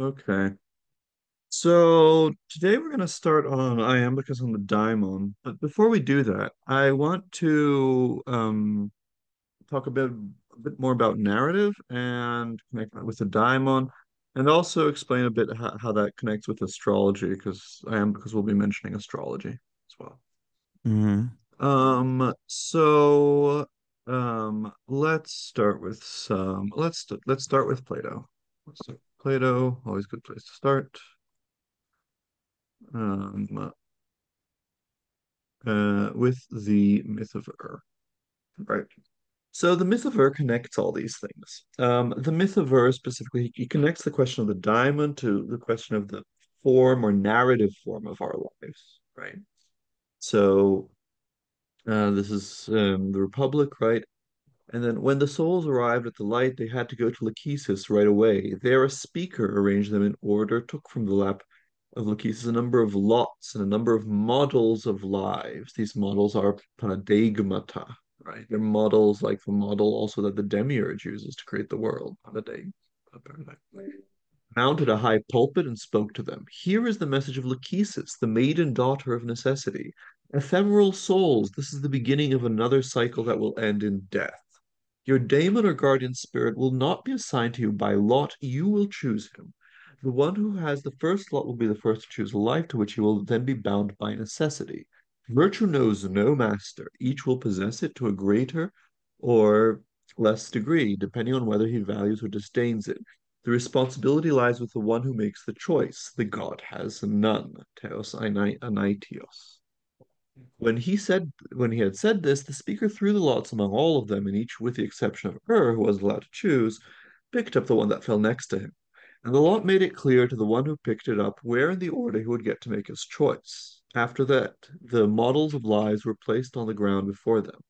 Okay. So today we're going to start on Iamblichus on the Daimon. But before we do that, I want to talk a bit more about narrative and connect that with the Daimon, and also explain a bit how that connects with astrology, because Iamblichus will be mentioning astrology as well. Hmm. Let's start with let's start with Plato. Plato, always a good place to start. Um, with the myth of Ur. Right. So the myth of Ur connects all these things. The myth of Ur specifically, he connects the question of the diamond to the question of the form or narrative form of our lives, right? So this is the Republic, right? And then when the souls arrived at the light, they had to go to Lachesis right away. There, a speaker arranged them in order, took from the lap of Lachesis a number of lots and a number of models of lives. These models are paradigmata, right? They're models like the model also that the demiurge uses to create the world. Paradigm. Mounted a high pulpit and spoke to them. Here is the message of Lachesis, the maiden daughter of necessity. Ephemeral souls, this is the beginning of another cycle that will end in death. Your daemon or guardian spirit will not be assigned to you by lot, you will choose him. The one who has the first lot will be the first to choose a life to which he will then be bound by necessity. Virtue knows no master. Each will possess it to a greater or less degree, depending on whether he values or disdains it. The responsibility lies with the one who makes the choice. The god has none. Theos anaitios. When he had said this, the speaker threw the lots among all of them, and each, with the exception of who was allowed to choose, picked up the one that fell next to him. And the lot made it clear to the one who picked it up where in the order he would get to make his choice. After that, the models of lives were placed on the ground before them.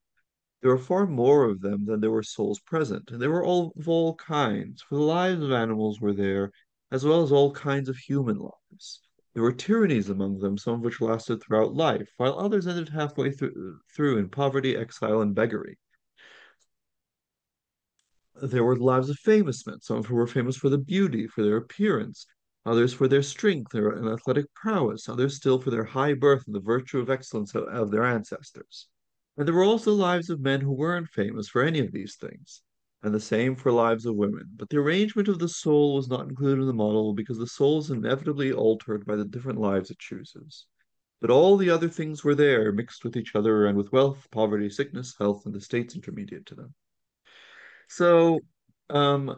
There were far more of them than there were souls present, and they were all of all kinds, for the lives of animals were there, as well as all kinds of human lives. There were tyrannies among them, some of which lasted throughout life, while others ended halfway through in poverty, exile, and beggary. There were the lives of famous men, some who were famous for the beauty, for their appearance, others for their strength and athletic prowess, others still for their high birth and the virtue of excellence of their ancestors. And there were also lives of men who weren't famous for any of these things, and the same for lives of women. But the arrangement of the soul was not included in the model because the soul is inevitably altered by the different lives it chooses. But all the other things were there, mixed with each other and with wealth, poverty, sickness, health, and the states intermediate to them. So, um,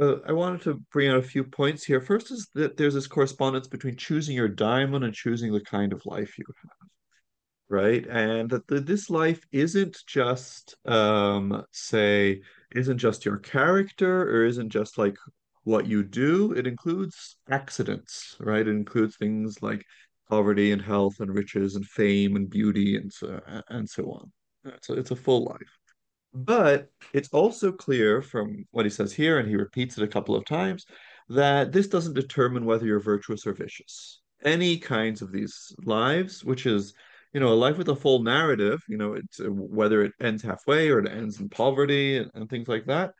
I wanted to bring out a few points here. First is that there's this correspondence between choosing your diamond and choosing the kind of life you have, right? And that this life isn't just, say, isn't just your character or isn't just like what you do. It includes accidents, right? It includes things like poverty and health and riches and fame and beauty and so on. It's a full life. But it's also clear from what he says here, and he repeats it a couple of times, that this doesn't determine whether you're virtuous or vicious. Any kinds of these lives, which is, a life with a full narrative, it's whether it ends halfway or it ends in poverty and things like that,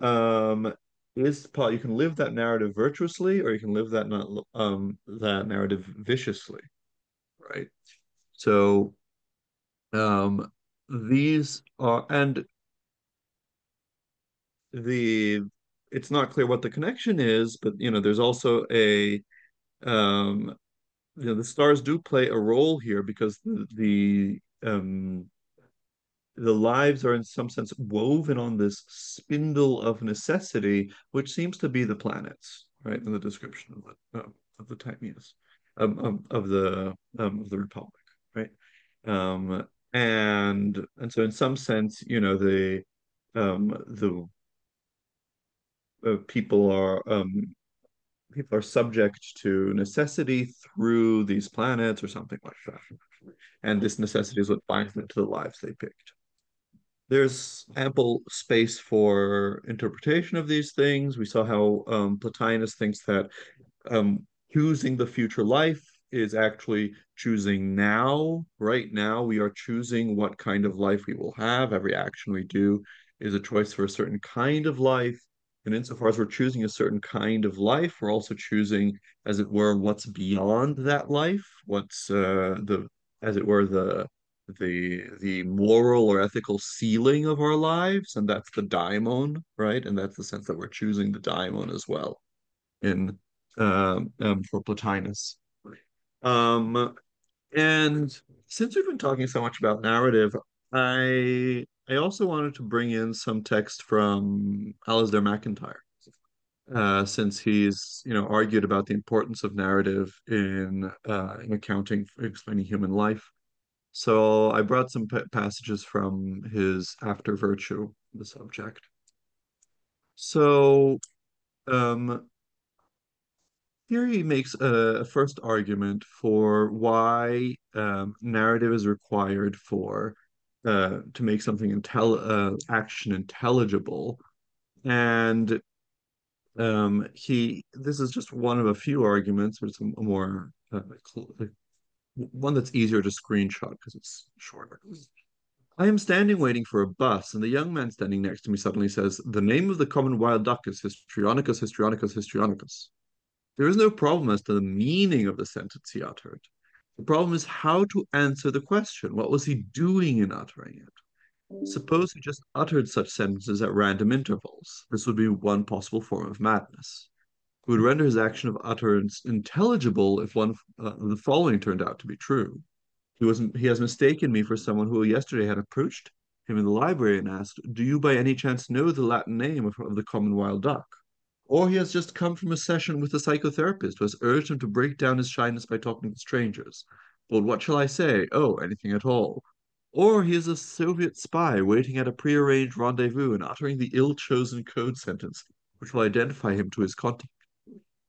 um, you can live that narrative virtuously or you can live that narrative viciously, right? So um, these are and the it's not clear what the connection is, but there's also a um the stars do play a role here because the lives are in some sense woven on this spindle of necessity, which seems to be the planets, right? In the description of the Timaeus, of the Republic, right? And so in some sense, the people are subject to necessity through these planets or something like that. And this necessity is what binds them to the lives they picked. There's ample space for interpretation of these things. We saw how Plotinus thinks that choosing the future life is actually choosing now. Right now, we are choosing what kind of life we will have. Every action we do is a choice for a certain kind of life. And insofar as we're choosing a certain kind of life, we're also choosing, as it were, what's beyond that life, what's as it were, the moral or ethical ceiling of our lives, and that's the daimon, right? And that's the sense that we're choosing the daimon as well in for Plotinus. Um, and since we've been talking so much about narrative, I also wanted to bring in some text from Alasdair MacIntyre, since he's argued about the importance of narrative in accounting for explaining human life. So I brought some passages from his After Virtue, the subject. So um, here he makes a first argument for why narrative is required for to make something action intelligible. And he this is just one of a few arguments, but it's a more one that's easier to screenshot because it's shorter. I am standing waiting for a bus, and the young man standing next to me suddenly says, "The name of the common wild duck is Histrionicus, Histrionicus, Histrionicus." There is no problem as to the meaning of the sentence he uttered. The problem is how to answer the question. What was he doing in uttering it? Suppose he just uttered such sentences at random intervals. This would be one possible form of madness. It would render his action of utterance intelligible if one of the following turned out to be true. He has mistaken me for someone who yesterday had approached him in the library and asked, "Do you by any chance know the Latin name of the common wild duck?" Or he has just come from a session with a psychotherapist who has urged him to break down his shyness by talking to strangers. But what shall I say? Oh, anything at all. Or he is a Soviet spy waiting at a prearranged rendezvous and uttering the ill-chosen code sentence, which will identify him to his contact.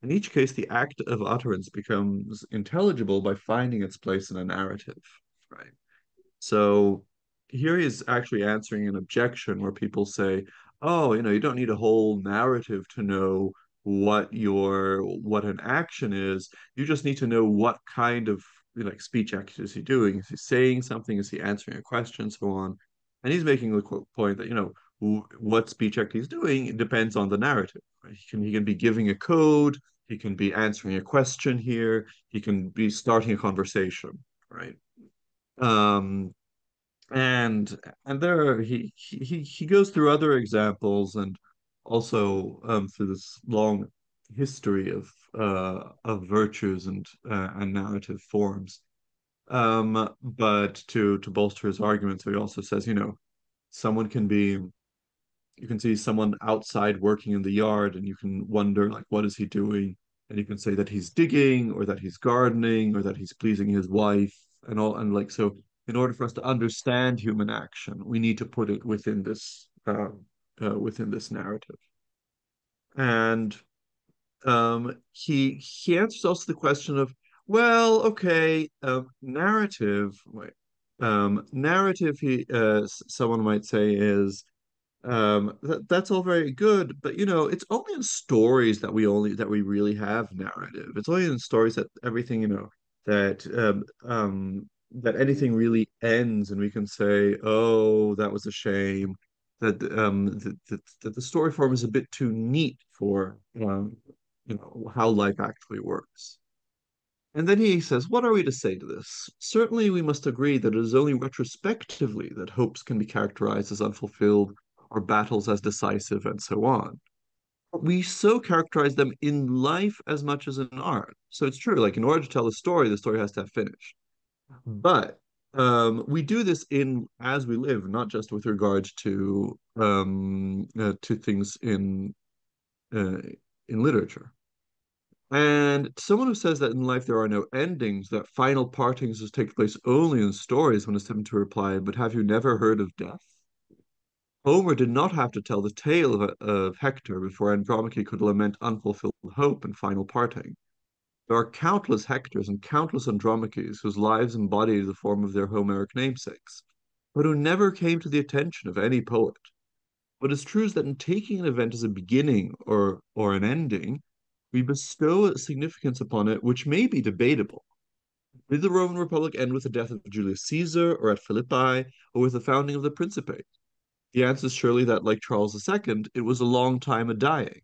In each case, the act of utterance becomes intelligible by finding its place in a narrative, right? So here he's actually answering an objection where people say, "Oh, you don't need a whole narrative to know what an action is. You just need to know what kind of like speech act is he doing. Is he saying something? Is he answering a question? So on." And he's making the point that, what speech act he's doing depends on the narrative. Right? He can be giving a code, he can be answering a question here, he can be starting a conversation, right? Um, and there he goes through other examples and also through this long history of virtues and narrative forms. But to bolster his argument, so he also says, someone can be you can see someone outside working in the yard and you can wonder like what is he doing, and you can say that he's digging or that he's gardening or that he's pleasing his wife and all, and like so in order for us to understand human action we need to put it within this narrative. And he answers also the question of, well, okay, narrative, someone might say, is that's all very good, but it's only in stories that we really have narrative. It's only in stories that everything, that anything really ends and we can say, oh, that was a shame. That the story form is a bit too neat for how life actually works. And then he says, what are we to say to this? Certainly, we must agree that it is only retrospectively that hopes can be characterized as unfulfilled or battles as decisive, and so on. But we so characterize them in life as much as in art. So it's true, like in order to tell a story, the story has to have finish. But we do this in as we live, not just with regards to things uh, in literature. And someone who says that in life there are no endings, that final partings just take place only in stories, when it's time to reply, but have you never heard of death? Homer did not have to tell the tale of Hector before Andromache could lament unfulfilled hope and final parting. There are countless Hectors and countless Andromaches whose lives embody the form of their Homeric namesakes, but who never came to the attention of any poet. What is true is that in taking an event as a beginning or an ending, we bestow a significance upon it which may be debatable. Did the Roman Republic end with the death of Julius Caesar, or at Philippi, or with the founding of the Principate? He answers surely that, like Charles II, it was a long time a dying.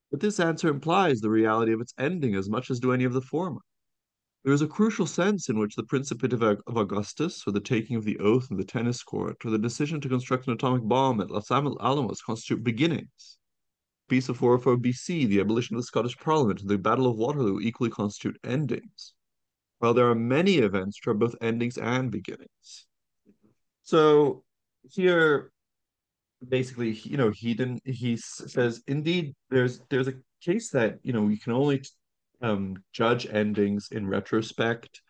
But this answer implies the reality of its ending as much as do any of the former. There is a crucial sense in which the Principate of Augustus, or the taking of the oath in the tennis court, or the decision to construct an atomic bomb at Los Alamos constitute beginnings. Peace of 404 BC, the abolition of the Scottish Parliament, and the Battle of Waterloo equally constitute endings, while there are many events which are both endings and beginnings. So here, basically, he says, indeed, there's a case that, we can only judge endings in retrospect,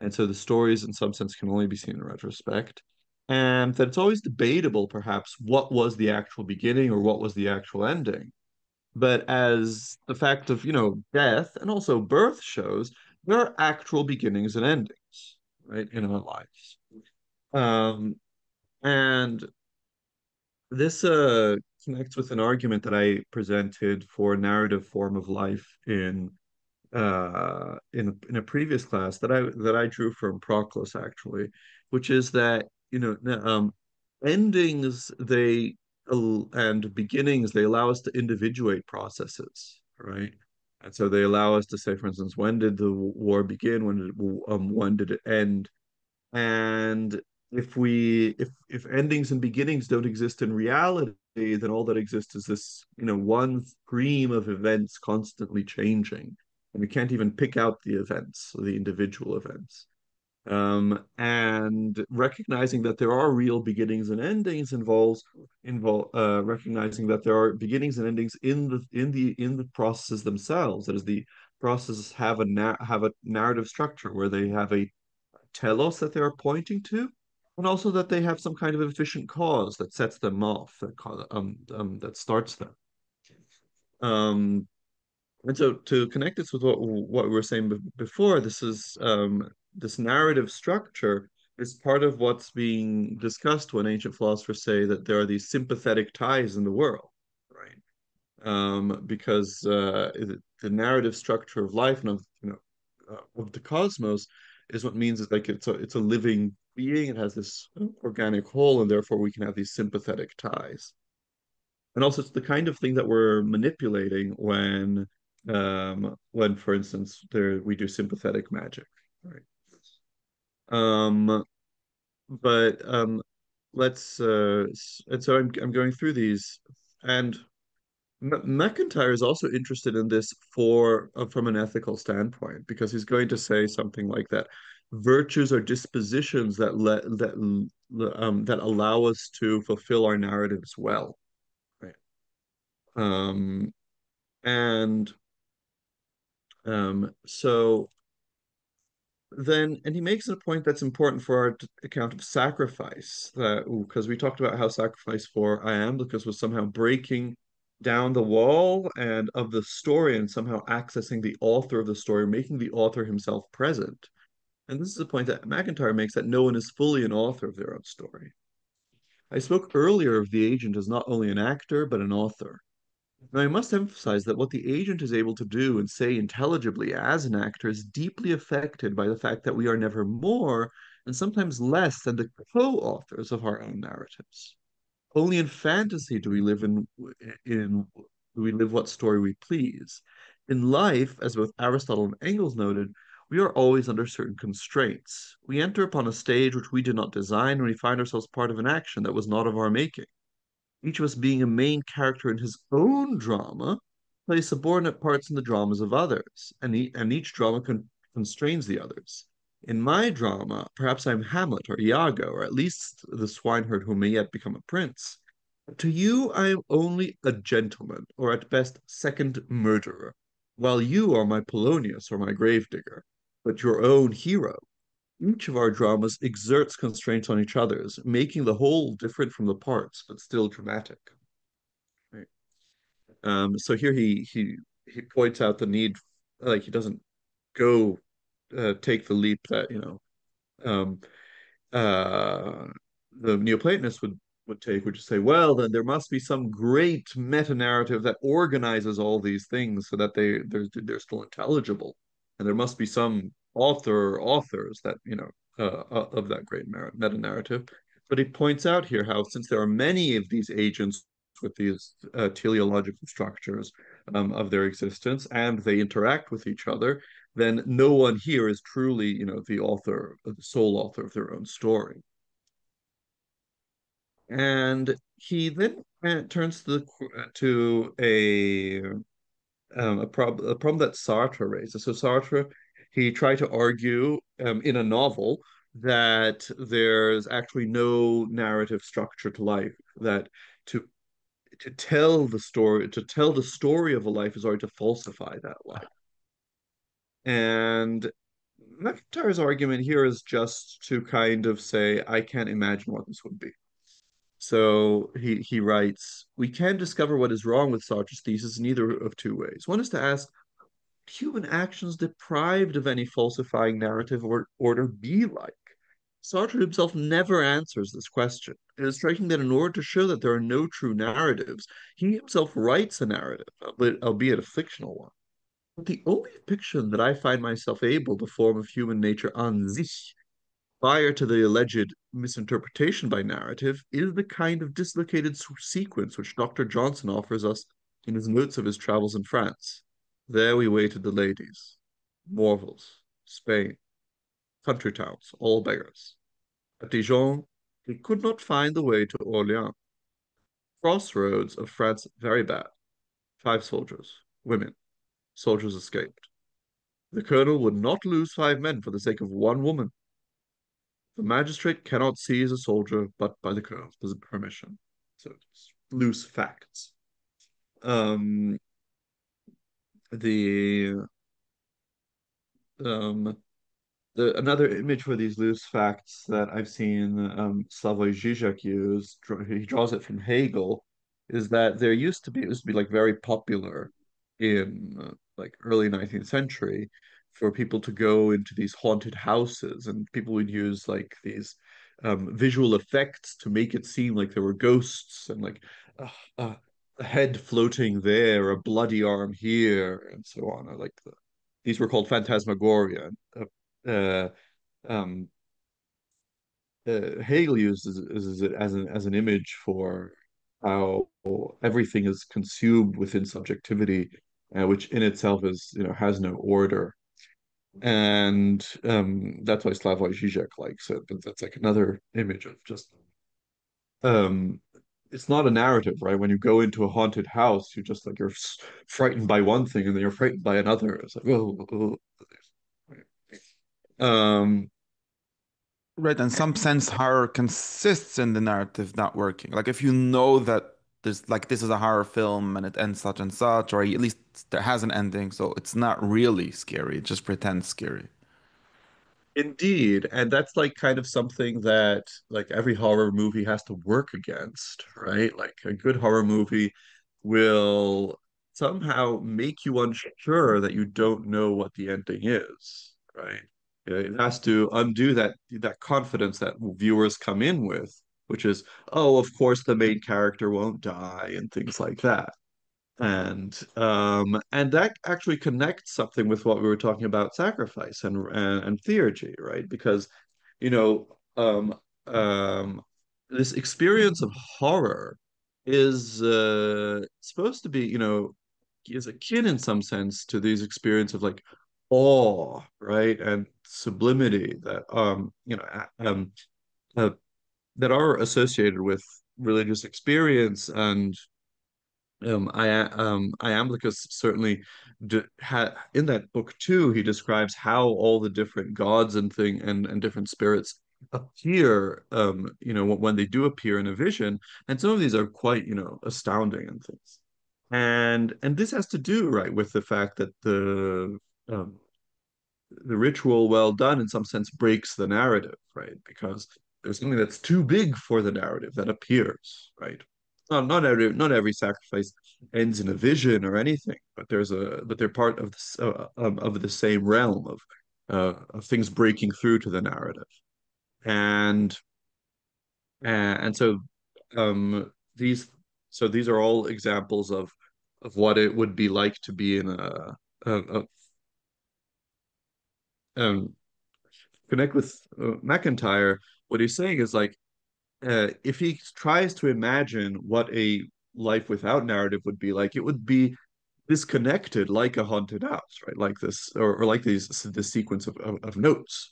and so the stories, in some sense, can only be seen in retrospect. And that it's always debatable, perhaps, what was the actual beginning or what was the actual ending. But as the fact of, death and also birth shows, there are actual beginnings and endings, right, in our lives. Um, and this connects with an argument that I presented for narrative form of life in a previous class that I drew from Proclus, actually, which is that, endings, and beginnings, they allow us to individuate processes, right? And so they allow us to say, for instance, when did the war begin? When did it end? And if endings and beginnings don't exist in reality, then all that exists is this, one stream of events constantly changing. And we can't even pick out the events, or the individual events. And recognizing that there are real beginnings and endings involve recognizing that there are beginnings and endings in the processes themselves. That is, the processes have a narrative structure where they have a telos that they're pointing to, and also that they have some kind of efficient cause that sets them off, that starts them. Um, and so to connect this with what we were saying before, this narrative structure is part of what's being discussed when ancient philosophers say that there are these sympathetic ties in the world, right? Because the narrative structure of life and of the cosmos is what means is like it's a living being. It has this organic whole, and therefore we can have these sympathetic ties. And also, it's the kind of thing that we're manipulating when, for instance, we do sympathetic magic, right? Um, but let's and so I'm going through these, and MacIntyre is also interested in this from an ethical standpoint, because he's going to say something like that. Virtues are dispositions that allow us to fulfill our narratives well, right? Um, and so and he makes a point that's important for our account of sacrifice, that because we talked about how sacrifice for Iamblichus was somehow breaking down the wall and of the story and somehow accessing the author of the story, making the author himself present. And this is a point that MacIntyre makes, that no one is fully an author of their own story. I spoke earlier of the agent as not only an actor, but an author. Now, I must emphasize that what the agent is able to do and say intelligibly as an actor is deeply affected by the fact that we are never more, and sometimes less, than the co-authors of our own narratives. Only in fantasy in do we live what story we please. In life, as both Aristotle and Engels noted, we are always under certain constraints. We enter upon a stage which we did not design when we find ourselves part of an action that was not of our making. Each of us being a main character in his own drama, plays subordinate parts in the dramas of others, and each drama constrains the others. In my drama, perhaps I'm Hamlet or Iago, or at least the swineherd who may yet become a prince. To you, I am only a gentleman, or at best, second murderer, while you are my Polonius or my gravedigger, but your own hero. Each of our dramas exerts constraints on each other's, making the whole different from the parts, but still dramatic. Right. So here he points out the need, like he doesn't go take the leap that um, uh, the Neoplatonists would take, which is say, well, then there must be some great meta narrative that organizes all these things so that they're still intelligible, and there must be some authors that of that great meta narrative. But he points out here how, since there are many of these agents with these teleological structures of their existence, and they interact with each other, then no one here is truly, the author, the sole author of their own story. And he then turns to a problem that Sartre raises. So Sartre, he tried to argue in a novel that there's actually no narrative structure to life, that to to tell the story of a life is already to falsify that life. And MacIntyre's argument here is just to kind of say, I can't imagine what this would be. So he writes, we can discover what is wrong with Sartre's thesis in either of two ways. One is to ask, human actions deprived of any falsifying narrative or order be like? Sartre himself never answers this question. It is striking that in order to show that there are no true narratives, he himself writes a narrative, albeit a fictional one. But the only fiction that I find myself able to form of human nature an sich, prior to the alleged misinterpretation by narrative, is the kind of dislocated sequence which Dr. Johnson offers us in his notes of his travels in France. There we waited the ladies, Morville's, Spain, country towns, all beggars. At Dijon, he could not find the way to Orleans. Crossroads of France very bad. 5 soldiers, women. Soldiers escaped. The colonel would not lose 5 men for the sake of 1 woman. The magistrate cannot seize a soldier but by the colonel's permission. So it's loose facts. Um, the um, another image for these loose facts that I've seen Slavoj Žižek use, he draws it from Hegel, is that it used to be like very popular in like early 19th century for people to go into these haunted houses, and people would use like these visual effects to make it seem like there were ghosts, and like uh, uh, a head floating there, a bloody arm here, and so on. These were called phantasmagoria. Uh, um, Hegel uses it as an image for how everything is consumed within subjectivity, which in itself is, has no order. And that's why Slavoj Žižek likes it. But that's like another image of just um, it's not a narrative, right? When you go into a haunted house, you just like frightened by one thing and then you're frightened by another. It's like, oh, oh. Um, Right, in some sense, horror consists in the narrative not working. Like if you know that this is a horror film and it ends such and such, or at least there has an ending, so it's not really scary. It just pretends scary. Indeed, and that's like kind of something that like every horror movie has to work against, right? Like a good horror movie will somehow make you unsure that you don't know what the ending is, right? It has to undo that confidence that viewers come in with, which is, oh, of course the main character won't die and things like that. And that actually connects something with what we were talking about sacrifice and theurgy, right? Because you know um um this experience of horror is supposed to be, is akin in some sense to these experience of like awe, right? And sublimity that uh, that are associated with religious experience. And Iamblichus certainly had in that book too. He describes how all the different gods and different spirits appear. When they do appear in a vision, and some of these are quite, astounding and things. And this has to do, right, with the fact that um, the ritual well done in some sense breaks the narrative, right? Because there's something that's too big for the narrative that appears, right? Not every sacrifice ends in a vision or anything, but they're part of the same realm of things breaking through to the narrative. And and so these these are all examples of what it would be like to be in a um, connect with MacIntyre. What he's saying is like if he tries to imagine what a life without narrative would be like, it would be disconnected like a haunted house, right? Like this, or like this sequence of notes,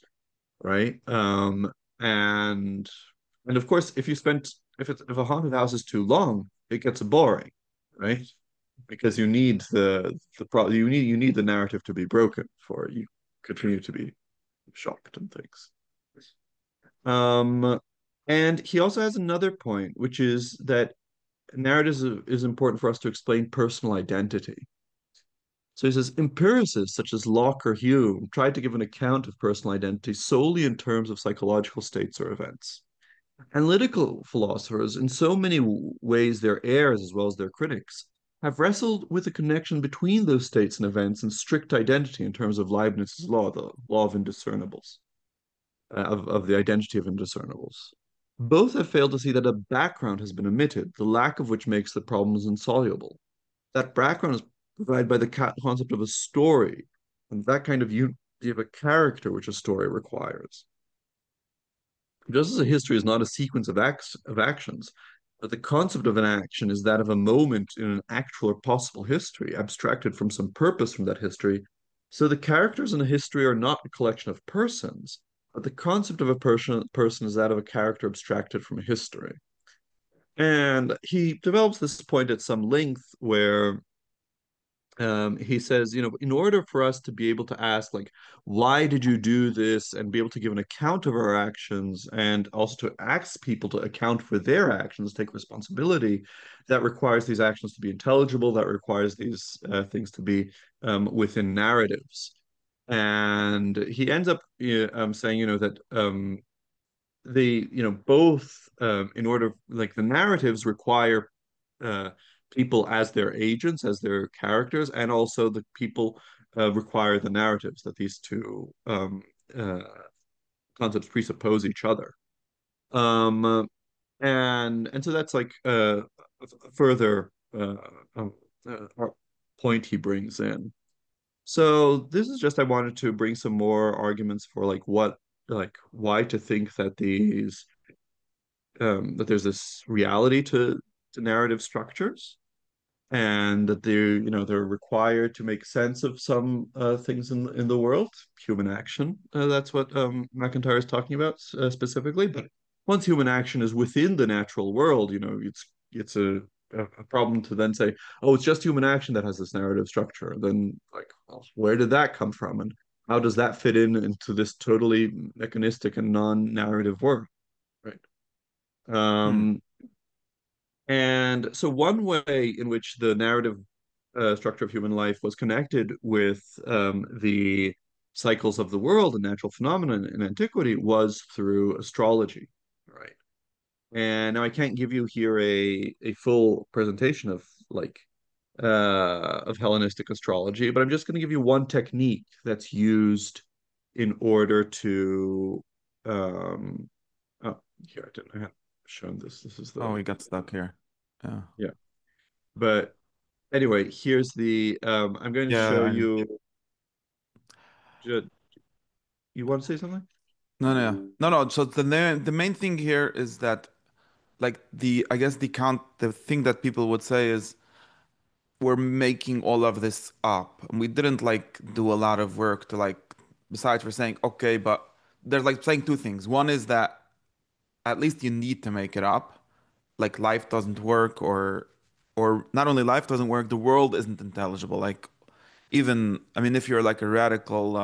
right? And and of course, if a haunted house is too long, it gets boring, right? Because you need the narrative to be broken for you continue to be shocked and things. Um, and he also has another point, which is that narrative is important for us to explain personal identity. So he says empiricists such as Locke or Hume tried to give an account of personal identity solely in terms of psychological states or events. Analytical philosophers, in so many ways their heirs as well as their critics, have wrestled with the connection between those states and events and strict identity in terms of Leibniz's law, the law of indiscernibles, of the identity of indiscernibles. Both have failed to see that a background has been omitted, the lack of which makes the problems insoluble. That background is provided by the concept of a story, and that kind of unity of a character which a story requires. Just as a history is not a sequence of actions, but the concept of an action is that of a moment in an actual or possible history, abstracted from some purpose from that history. So the characters in a history are not a collection of persons, but the concept of a person is that of a character abstracted from a history. And he develops this point at some length where he says, in order for us to be able to ask, like, why did you do this, and be able to give an account of our actions, and also to ask people to account for their actions, take responsibility, that requires these actions to be intelligible, that requires these things to be within narratives. And he ends up saying, that both in order, like the narratives require uh, people as their agents, as their characters, and also the people require the narratives, that these two uh, concepts presuppose each other. And so that's like a further um, point he brings in. So this is just I wanted to bring some more arguments for like why to think that that there's this reality to narrative structures, and that they're required to make sense of some things in the world, human action. That's what MacIntyre is talking about specifically. But once human action is within the natural world, it's a problem to then say, oh, it's just human action that has this narrative structure. Then, like, well, where did that come from, and how does that fit into this totally mechanistic and non-narrative world, right? Hmm. Um, and so, one way in which the narrative structure of human life was connected with the cycles of the world and natural phenomena in antiquity was through astrology, right? And now I can't give you here a full presentation of Hellenistic astrology, but I'm just going to give you one technique that's used in order to um, oh, here I have shown this. This is Oh, the we got stuck here. Yeah. yeah. But anyway, here's the I'm going to Yeah. show you. You want to say something? No, no, no, no. So the main thing here is that like I guess the thing that people would say is we're making all of this up. And we didn't like do a lot of work to like besides for saying okay, but there's like saying two things. One is that at least you need to make it up. Like life doesn't work or not only life doesn't work, the world isn't intelligible. Like even I mean if you're like a radical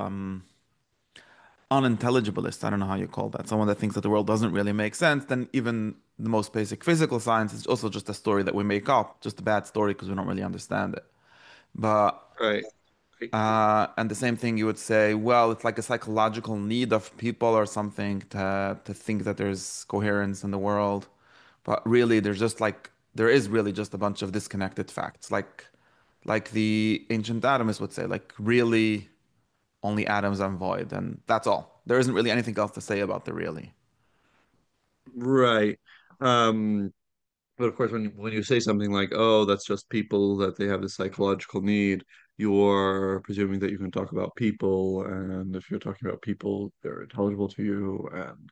unintelligibilist, I don't know how you call that, someone that thinks that the world doesn't really make sense, then even the most basic physical science is also just a story that we make up, just a bad story because we don't really understand it. But Right. and the same thing you would say, well, it's like a psychological need of people or something to think that there's coherence in the world. But really, there is really just a bunch of disconnected facts, like the ancient atomists would say, like really only atoms are void, and that's all. There isn't really anything else to say about the really. Right. Um, but of course, when you say something like, "Oh, that's just people that they have this psychological need," you're presuming that you can talk about people, and if you're talking about people, they're intelligible to you, and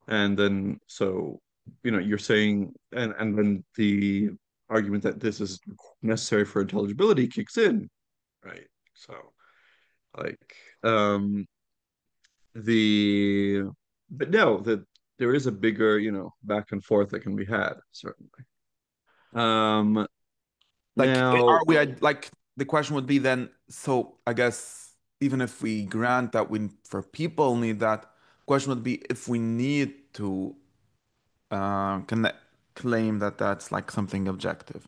And then so you're saying, and then the argument that this is necessary for intelligibility kicks in, right? So like um the but no, that there is a bigger, back and forth that can be had, certainly. Um Like, now are we like the question would be then, so I guess even if we grant that we for people need that, question would be if we need to can claim that that's like something objective.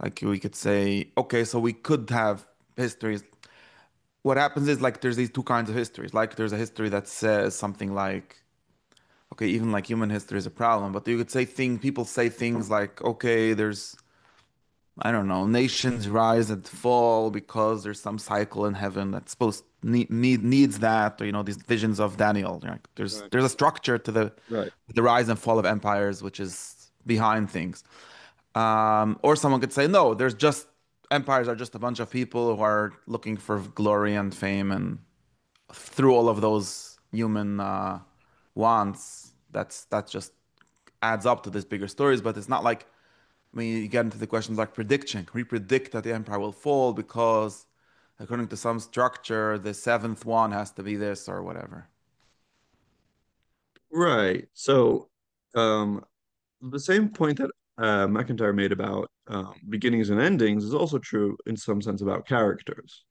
Like we could say, okay, so we could have histories. What happens is like there's these two kinds of histories. Like there's a history that says something like, okay, even like human history is a problem, but you could say people say things like, okay, there's I don't know, nations rise and fall because there's some cycle in heaven that's supposed needs that, or these visions of Daniel. Like right, there's a structure to right. the rise and fall of empires, which is behind things. Or someone could say, no, there's just empires are just a bunch of people who are looking for glory and fame, and through all of those human wants, that just adds up to these bigger stories. But it's not like when you get into the questions like prediction. We predict that the empire will fall because, according to some structure, the seventh one has to be this or whatever. Right. So the same point that MacIntyre made about beginnings and endings is also true in some sense about characters.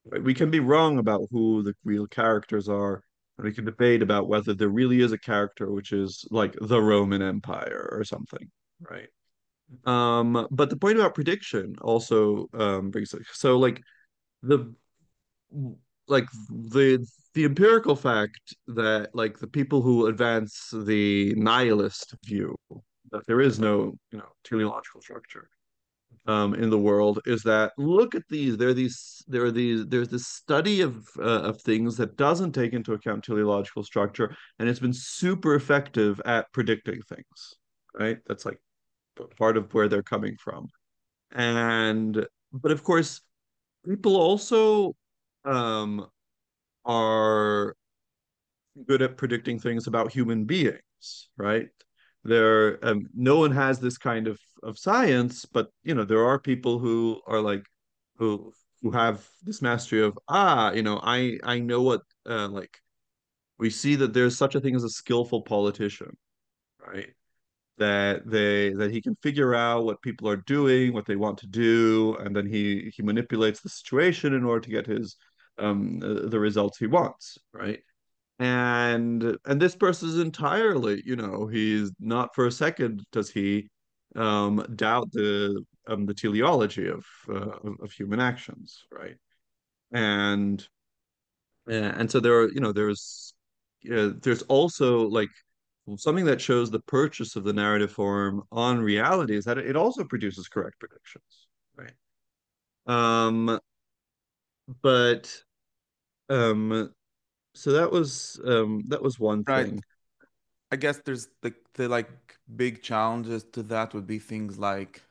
Right? We can be wrong about who the real characters are, and we can debate about whether there really is a character which is like the Roman Empire or something, right? But the point about prediction also brings it. So the the empirical fact that like the people who advance the nihilist view that there is no, teleological structure in the world is that look at there's this study of things that doesn't take into account teleological structure, and it's been super effective at predicting things, right? That's like part of where they're coming from. And but of course, people also um, are good at predicting things about human beings, right? No one has this kind of science, but there are people who are like who have this mastery of I know what like we see that there's such a thing as a skillful politician, right? That he can figure out what people are doing, what they want to do, and then he manipulates the situation in order to get his the results he wants, right? And this person is entirely, he's not for a second does he doubt the teleology of human actions, right? And and so there are, there's also like something that shows the purchase of the narrative form on reality is that it also produces correct predictions, right? Um, but so that was one Right. thing. I guess there's the like big challenges to that would be things like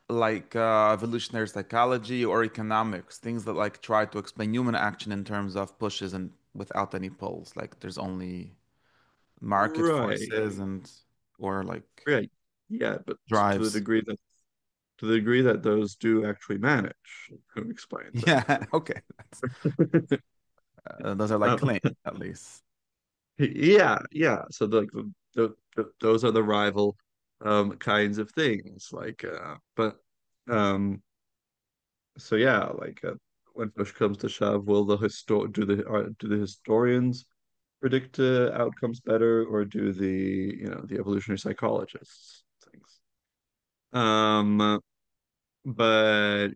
evolutionary psychology or economics, things that like try to explain human action in terms of pushes and without any pulls. Like there's only market Right. forces and or like Right. Yeah, but drives. to the degree that those do actually manage to explain Yeah, okay. things. Those are like Um, claims at least. yeah, yeah. So those are the rival kinds of things. But so yeah, when push comes to shove, will the histor do the historians predict outcomes better, or do the evolutionary psychologists things? Um, but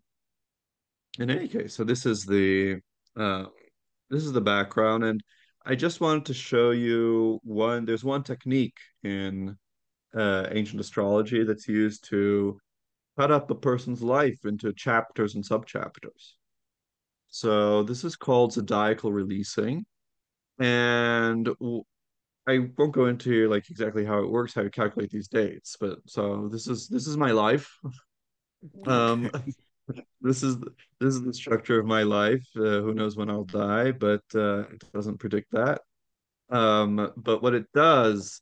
in any case, so uh, this is the background, and I just wanted to show you one. There's one technique in ancient astrology that's used to cut up a person's life into chapters and subchapters. So this is called zodiacal releasing, and I won't go into like exactly how it works, how to calculate these dates, but so this is my life. Um, Okay. this is this is the structure of my life. Who knows when I'll die, but it doesn't predict that. But what it does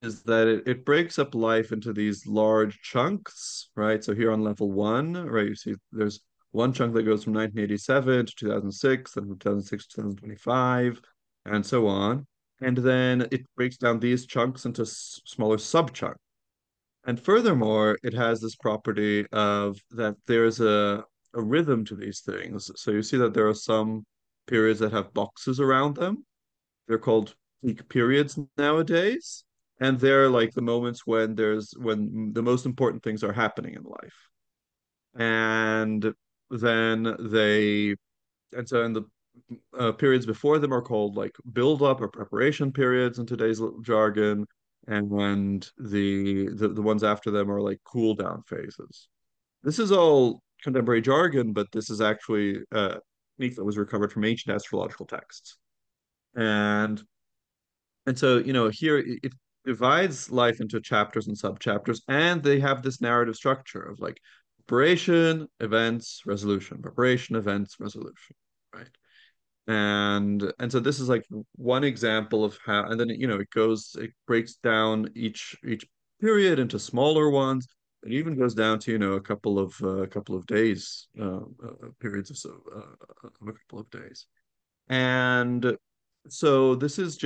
is that it breaks up life into these large chunks, right? So here on level one, right, you see there's one chunk that goes from 1987 to 2006, then from 2006 to 2025, and so on. And then it breaks down these chunks into smaller subchunks. And furthermore, it has this property of that there's a rhythm to these things. So you see that there are some periods that have boxes around them. They're called peak periods nowadays, and they're like the moments when the most important things are happening in life. And then they and so in the periods before them are called like build up or preparation periods in today's jargon, and when the ones after them are like cool down phases. This is all contemporary jargon, but this is actually technique that was recovered from ancient astrological texts. And and so, here it divides life into chapters and subchapters, and they have this narrative structure of like preparation, events, resolution, right? And so this is like one example of how, and then it breaks down each period into smaller ones. It even goes down to a couple of days, periods of a couple of days. And so this is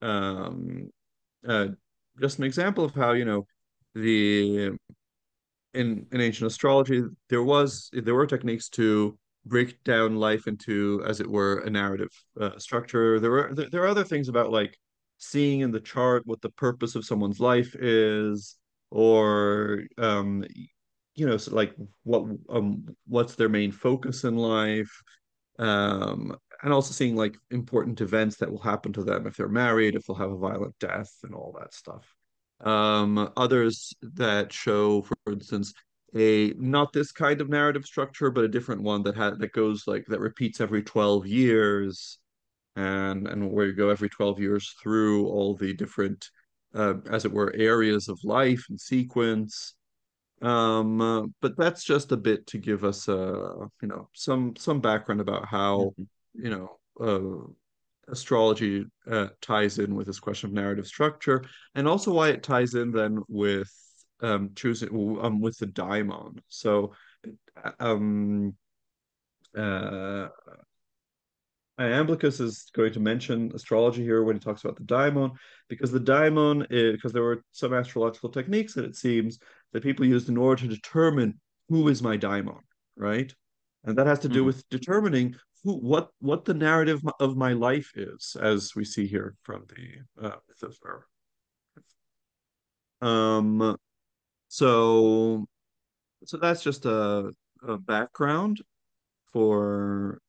um, uh, just an example of how, the in ancient astrology, there were techniques to break down life into, as it were, a narrative structure. There are other things about like seeing in the chart what the purpose of someone's life is, or so like what's their main focus in life, and also seeing like important events that will happen to them if they're married, if they'll have a violent death, and all that stuff. Others that show, for instance, a not this kind of narrative structure, but a different one that goes like that repeats every 12 years, and where you go every 12 years through all the different, as it were, areas of life and sequence. But that's just a bit to give us some background about how Mhm. you know astrology ties in with this question of narrative structure, and also why it ties in then with choosing with the daimon. So um uh Iamblichus is going to mention astrology here when he talks about the daimon, because because there were some astrological techniques that it seems that people used in order to determine who is my daimon, right? And that has to do Mhm. with determining what the narrative of my life is, as we see here from the mythosphere. Um, so so that's just a background for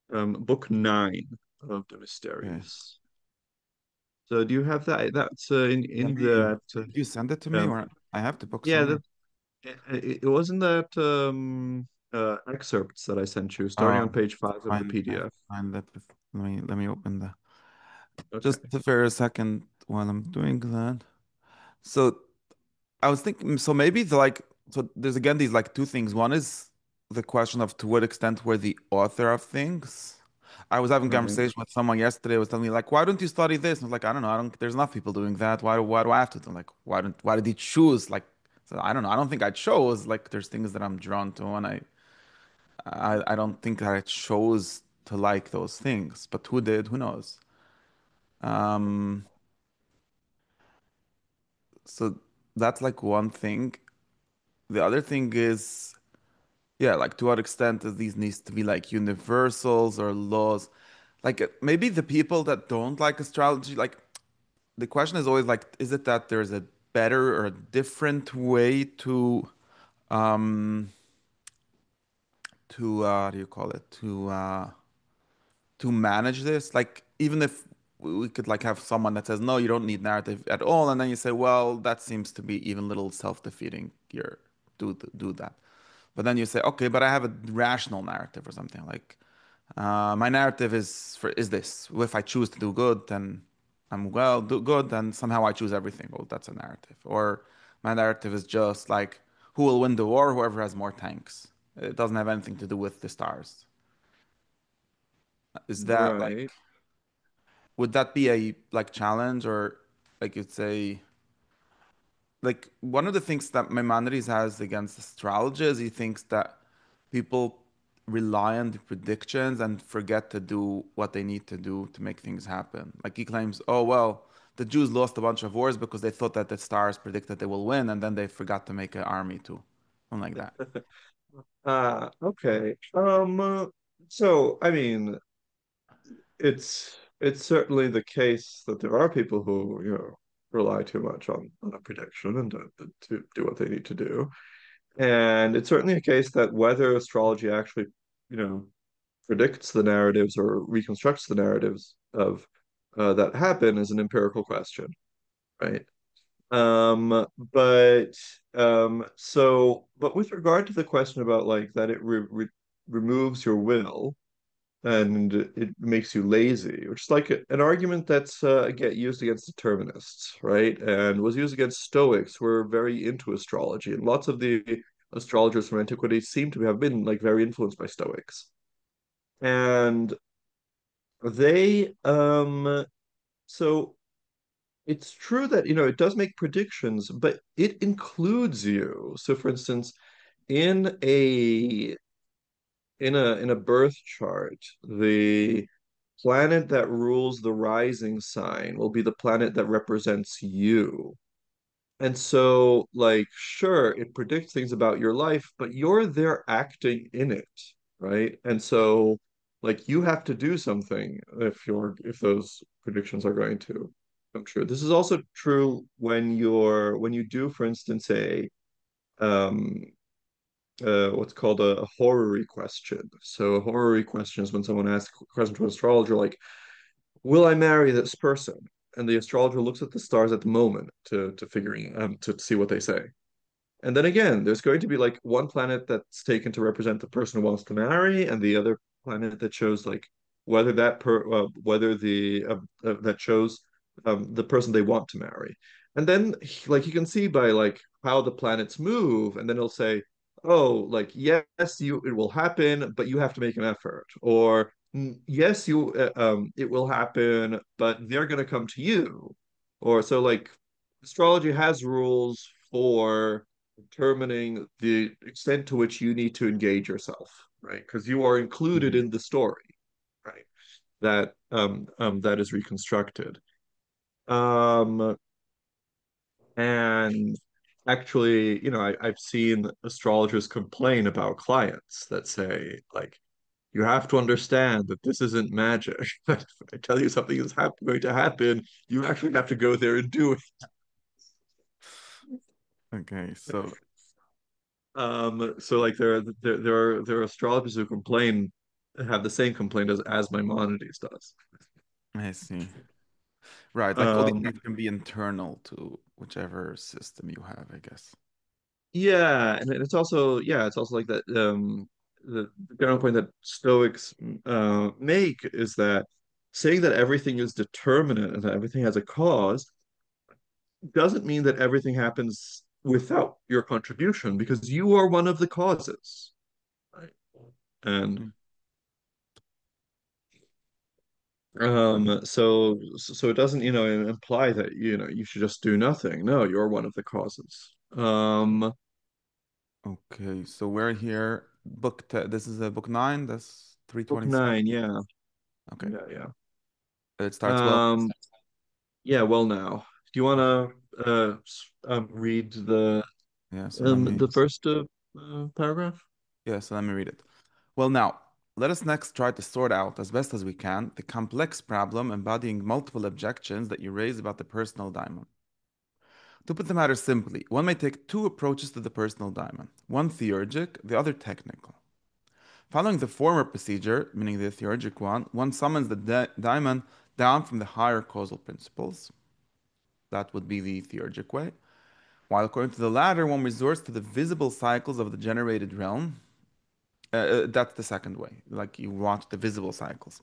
book nine of the Okay. Mysterious. So do you have that? That's Let in me, that did you send it to me um or I have the book yeah, somewhere? it wasn't that excerpts that I sent you starting Oh, on page five of the I have to PDF. find that. Let me open the just Okay. for a second while I'm doing that. So I was thinking, so maybe so there's again these like two things. One is the question of to what extent we're the author of things. I was having a Right. conversation with someone yesterday, was telling me like, why don't you study this? And I was like, I don't know, I don't, there's enough people doing that. Why do I have to? I'm like, why did he choose? Like, so I don't know. I don't think I chose. Like, there's things that I'm drawn to, and I don't think that I chose to like those things. But who did? Who knows? Um, so that's like one thing. The other thing is, yeah, like to what extent does these needs to be like universals or laws? Like maybe the people that don't like astrology, like the question is always like, is it that there's a better or a different way um to how do you call it to manage this? Like even if we could like have someone that says no, you don't need narrative at all, and then you say, well, that seems to be even a little self-defeating. Here, do that. But then you say, okay, but I have a rational narrative or something like my narrative is this. If I choose to do good, then I'm well, do good, and somehow I choose everything. Well, that's a narrative. Or my narrative is just like who will win the war? Whoever has more tanks. It doesn't have anything to do with the stars. Is that like Right. would that be a like challenge or like you'd say like one of the things that Maimonides has against astrology is he thinks that people rely on the predictions and forget to do what they need to do to make things happen. Like he claims, oh well, the Jews lost a bunch of wars because they thought that the stars predicted they will win, and then they forgot to make an army too, something like that. Okay. So I mean, it's certainly the case that there are people who, rely too much on a prediction and to do what they need to do. And it's certainly a case that whether astrology actually, you know, predicts the narratives or reconstructs the narratives of that happen is an empirical question, right? But but with regard to the question about like that it removes your will and it makes you lazy, which is like an argument that's get used against determinists, right? And was used against Stoics who were very into astrology, and lots of the astrologers from antiquity seem to have been like very influenced by Stoics. And they so it's true that it does make predictions, but it includes you. So for instance, in a in a birth chart, the planet that rules the rising sign will be the planet that represents you. And so, like, sure, it predicts things about your life, but you're there acting in it, right? And so, like, you have to do something if those predictions are going to come true. This is also true when you do, for instance, a um what's called a horary question. So a horary question is when someone asks a question to an astrologer, like, will I marry this person? And the astrologer looks at the stars at the moment to figuring to see what they say. And then again, there's going to be like one planet that's taken to represent the person who wants to marry, and the other planet that shows like whether the that shows the person they want to marry. And then like you can see by like how the planets move, and then it'll say, oh, like yes, you it will happen, but you have to make an effort, or yes, you it will happen, but they're going to come to you, or so like astrology has rules for determining the extent to which you need to engage yourself, right? Because you are included Mhm. in the story, right? That is reconstructed. Um, and actually, I've seen astrologers complain about clients that say, like, you have to understand that this isn't magic. That if I tell you something is going to happen, you actually have to go there and do it. Okay, so So like there are astrologers who complain have the same complaint as Maimonides does. I see. Right, like all these Um, things can be internal to whichever system you have, I guess. yeah, and it's also like that. The general point that Stoics make is that saying that everything is determinate and that everything has a cause doesn't mean that everything happens without your contribution because you are one of the causes, right? And Mm. so it doesn't, imply that, you should just do nothing. No, you're one of the causes. Okay, so we're here. This is a book nine. That's Book 327. nine, yeah. Okay, Yeah, yeah. it starts well. Um, yeah, well now. Do you Okay, want to read yeah. So let me. the first paragraph? Yeah, so let me read it. Well, now let us next try to sort out as best as we can the complex problem embodying multiple objections that you raise about the personal diamond. To put the matter simply, one may take two approaches to the personal diamond, one theurgic, the other technical. Following the former procedure, meaning the theurgic one summons the diamond down from the higher causal principles. That would be the theurgic way. While according to the latter, one resorts to the visible cycles of the generated realm. That's the second way. Like you watch the visible cycles.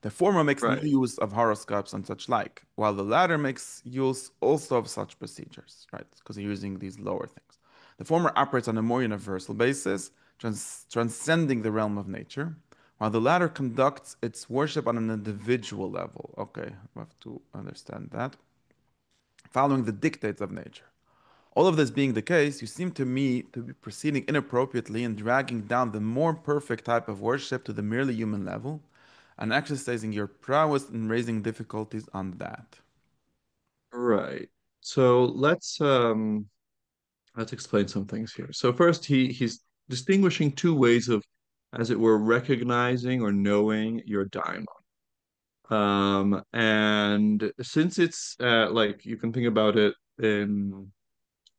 The former makes no Right. use of horoscopes and such like, while the latter makes use also of such procedures, right? Because you're using these lower things. The former operates on a more universal basis, transcending the realm of nature, while the latter conducts its worship on an individual level. Okay, we have to understand that. Following the dictates of nature. All of this being the case, you seem to me to be proceeding inappropriately and dragging down the more perfect type of worship to the merely human level and exercising your prowess in raising difficulties on that. Right. So let's explain some things here. So first he's distinguishing two ways of, as it were, recognizing or knowing your daimon. And since it's like you can think about it in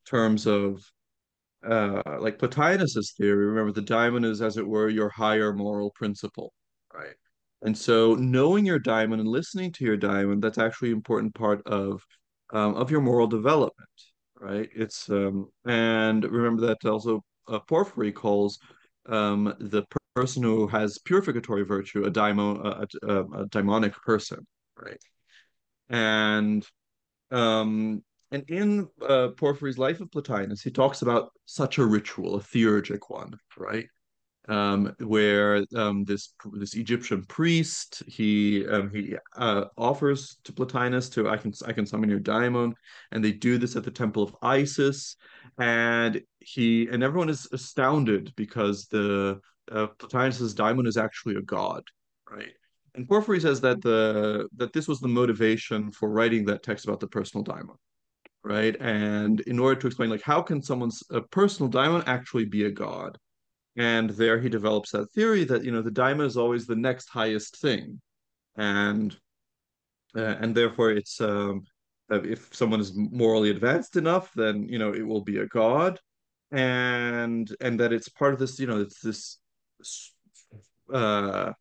terms of like Plotinus's theory, remember the daimon is, as it were, your higher moral principle, right? And so knowing your daimon and listening to your daimon, that's actually an important part of your moral development, right? It's and remember that also Porphyry calls the person who has purificatory virtue a daimon, a daimonic person, right? And um, and in Porphyry's Life of Plotinus, he talks about such a ritual, a theurgic one, right? Where this Egyptian priest he offers to Plotinus to I can summon your daimon, and they do this at the temple of Isis, and everyone is astounded because the Plotinus's daimon is actually a god, right? And Porphyry says that this was the motivation for writing that text about the personal daimon, right? And in order to explain like how can someone's a personal daimon actually be a god? And there he develops that theory that, the daimon is always the next highest thing. And and therefore it's if someone is morally advanced enough, then, it will be a god. And that it's part of this, it's this uh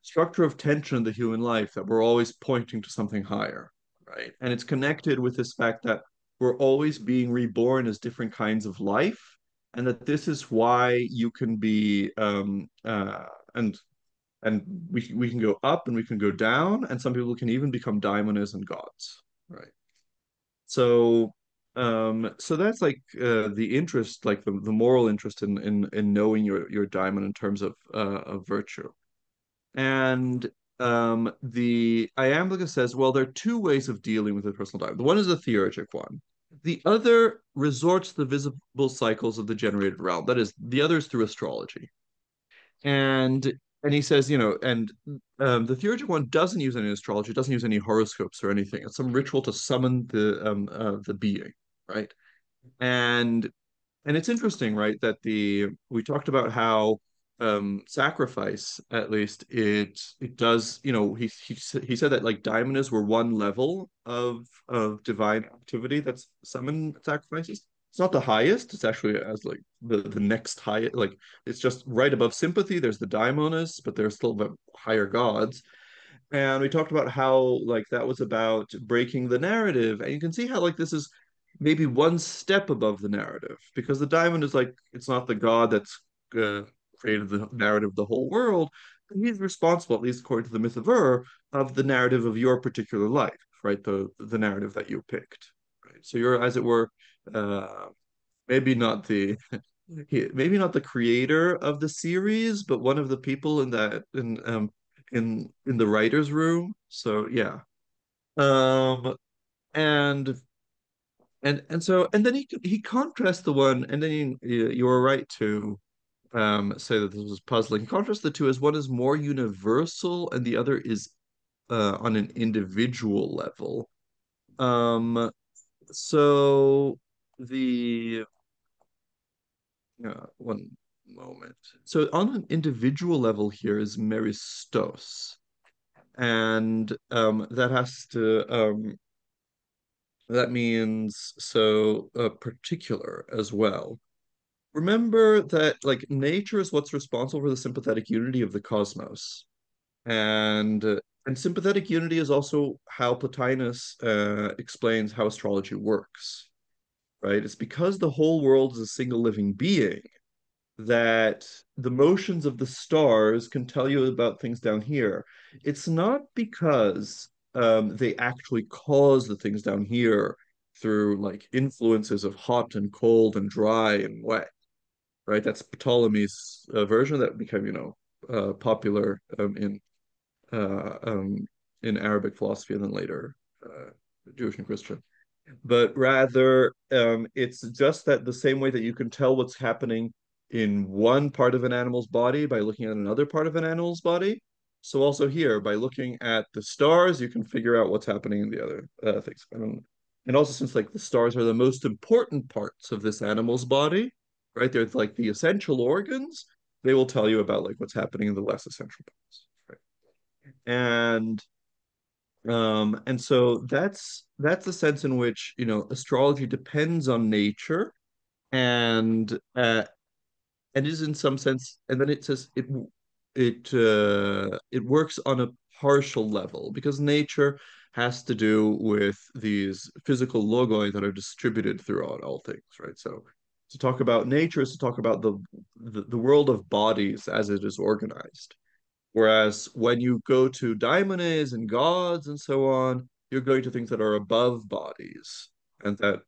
structure of tension in the human life that we're always pointing to something higher, right? And it's connected with this fact that we're always being reborn as different kinds of life, and that this is why you can be and we can go up and we can go down, and some people can even become daimones and gods, right? So so that's like the interest, like the moral interest in knowing your daimon in terms of virtue. And the Iamblichus says, well, there are two ways of dealing with the personal diamond. The one is the theurgic one. The other resorts to the visible cycles of the generated realm. That is, the other is through astrology. And and he says, and the theurgic one doesn't use any astrology, doesn't use any horoscopes or anything. It's some ritual to summon the being, right? And and it's interesting, right, that the we talked about how sacrifice, at least it does, he said that like daimonas were one level of divine activity that's summoned sacrifices. It's not the highest, it's actually as like the next highest, like it's just right above sympathy. There's the daimonas, but there's still the higher gods. And we talked about how like that was about breaking the narrative. And you can see how like this is maybe one step above the narrative, because the diamond is like it's not the god that's uh, created the narrative of the whole world. But he's responsible, at least according to the myth of the narrative of your particular life, right? The narrative that you picked. Right. So you're, as it were, uh maybe not the maybe not the creator of the series, but one of the people in that in the writer's room. So yeah. Um and and then he contrasts the one, and then you were right to say that this was puzzling. He contrasts the two as one is more universal and the other is on an individual level. Um so the one moment. So on an individual level here is Meristos, and that means so particular as well. Remember that like nature is what's responsible for the sympathetic unity of the cosmos, and and sympathetic unity is also how Plotinus explains how astrology works, right? It's because the whole world is a single living being that the motions of the stars can tell you about things down here. It's not because they actually cause the things down here through like influences of hot and cold and dry and wet, right? That's Ptolemy's version that became, popular in Arabic philosophy and then later Jewish and Christian. But rather, it's just that the same way that you can tell what's happening in one part of an animal's body by looking at another part of an animal's body. So also here, by looking at the stars, you can figure out what's happening in the other things. And also since like the stars are the most important parts of this animal's body, right? They're like the essential organs. They will tell you about like what's happening in the less essential parts, right? And so that's the sense in which, astrology depends on nature and and is in some sense, and then it says it works on a partial level because nature has to do with these physical logoi that are distributed throughout all things, right? So to talk about nature is to talk about the world of bodies as it is organized. Whereas when you go to daimones and gods and so on, you're going to things that are above bodies and that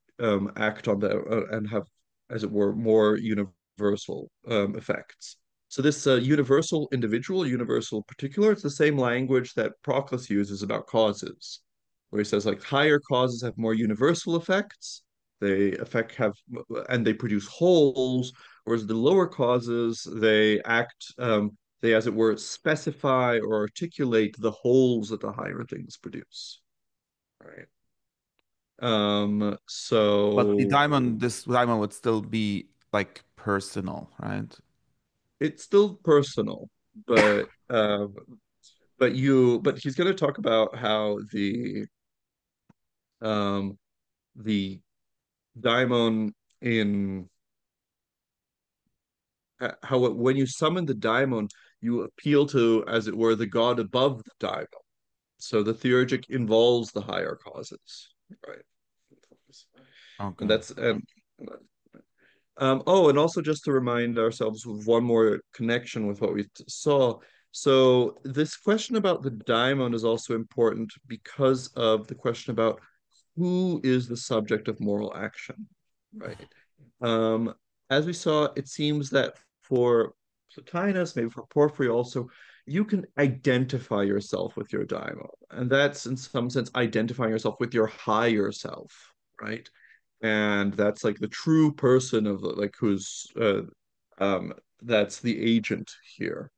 act on the and have, as it were, more universal effects. So this universal individual, universal particular, it's the same language that Proclus uses about causes, where he says like higher causes have more universal effects. They affect have and they produce wholes, whereas the lower causes they act they, as it were, specify or articulate the wholes that the higher things produce. Right. But the So diamond, this diamond would still be like personal, right? it's still personal, but but he's going to talk about how um the daimon in how when you summon the daimon, you appeal to, as it were, the god above the daimon. So the theurgic involves the higher causes, right? And Okay. that's oh, and also just to remind ourselves of one more connection with what we saw. So this question about the daimon is also important because of the question about who is the subject of moral action, right? Um, as we saw, it seems that for Plotinus, maybe for Porphyry also, you can identify yourself with your daimon, and that's in some sense identifying yourself with your higher self, right? And that's like the true person of like who's um that's the agent here.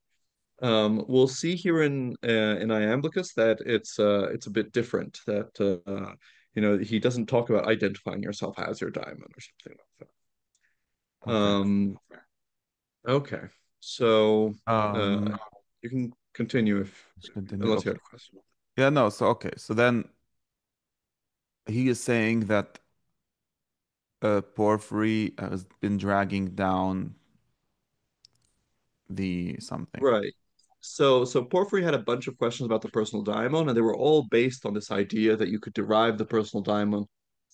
We'll see here in Iamblichus that it's a bit different that he doesn't talk about identifying yourself as your diamond or something like that. Okay. Okay. So uh Um, you can continue if let's continue. unless you Okay. had a question. Yeah, no, so okay. So then he is saying that Porphyry has been dragging down the something. Right. So Porphyry had a bunch of questions about the personal daimon, and they were all based on this idea that you could derive the personal daimon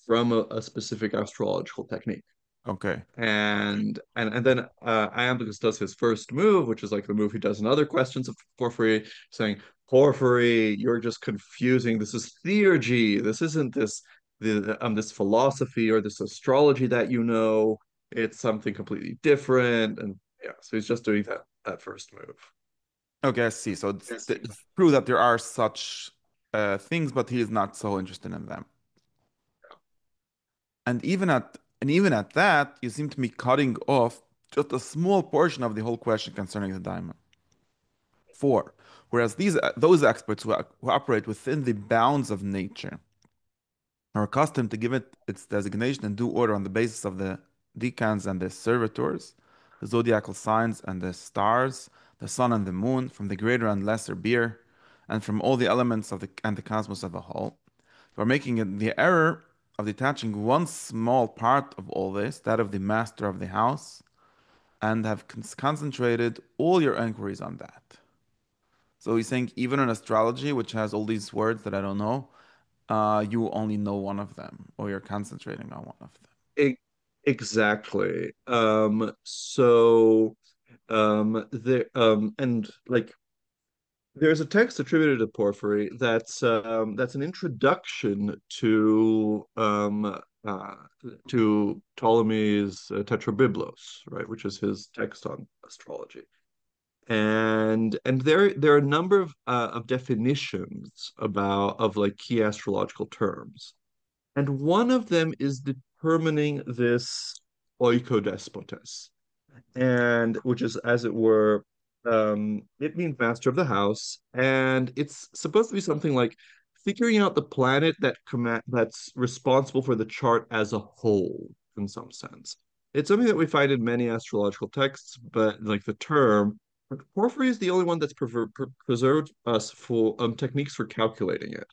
from a specific astrological technique. Okay. And then Iamblichus does his first move, which is like the move he does in other questions of Porphyry, saying, Porphyry, you're just confusing. This is theurgy. This isn't this philosophy or this astrology that you know. It's something completely different. And yeah, so he's just doing that first move. Okay, I see. So it's true that there are such things, but he is not so interested in them. And even at that, you seem to be cutting off just a small portion of the whole question concerning the diamond. Four, whereas those experts who operate within the bounds of nature are accustomed to give it its designation and due order on the basis of the decans and the servitors, the zodiacal signs and the stars, the sun and the moon, from the greater and lesser beer, and from all the elements of the cosmos as a whole. You are making the error of detaching one small part of all this, that of the master of the house, and have concentrated all your inquiries on that. So he's saying even in astrology, which has all these words that I don't know, you only know one of them, or you're concentrating on one of them. E- exactly. So there and like there's a text attributed to Porphyry that's an introduction uh, to Ptolemy's Tetrabiblos, right, which is his text on astrology. And there are a number of definitions about of like key astrological terms. And one of them is determining this oikodespotes, and which is, as it were, it means master of the house, and it's supposed to be something like figuring out the planet that's responsible for the chart as a whole, in some sense. It's something that we find in many astrological texts, but like the term, Porphyry is the only one that's preserved us for techniques for calculating it.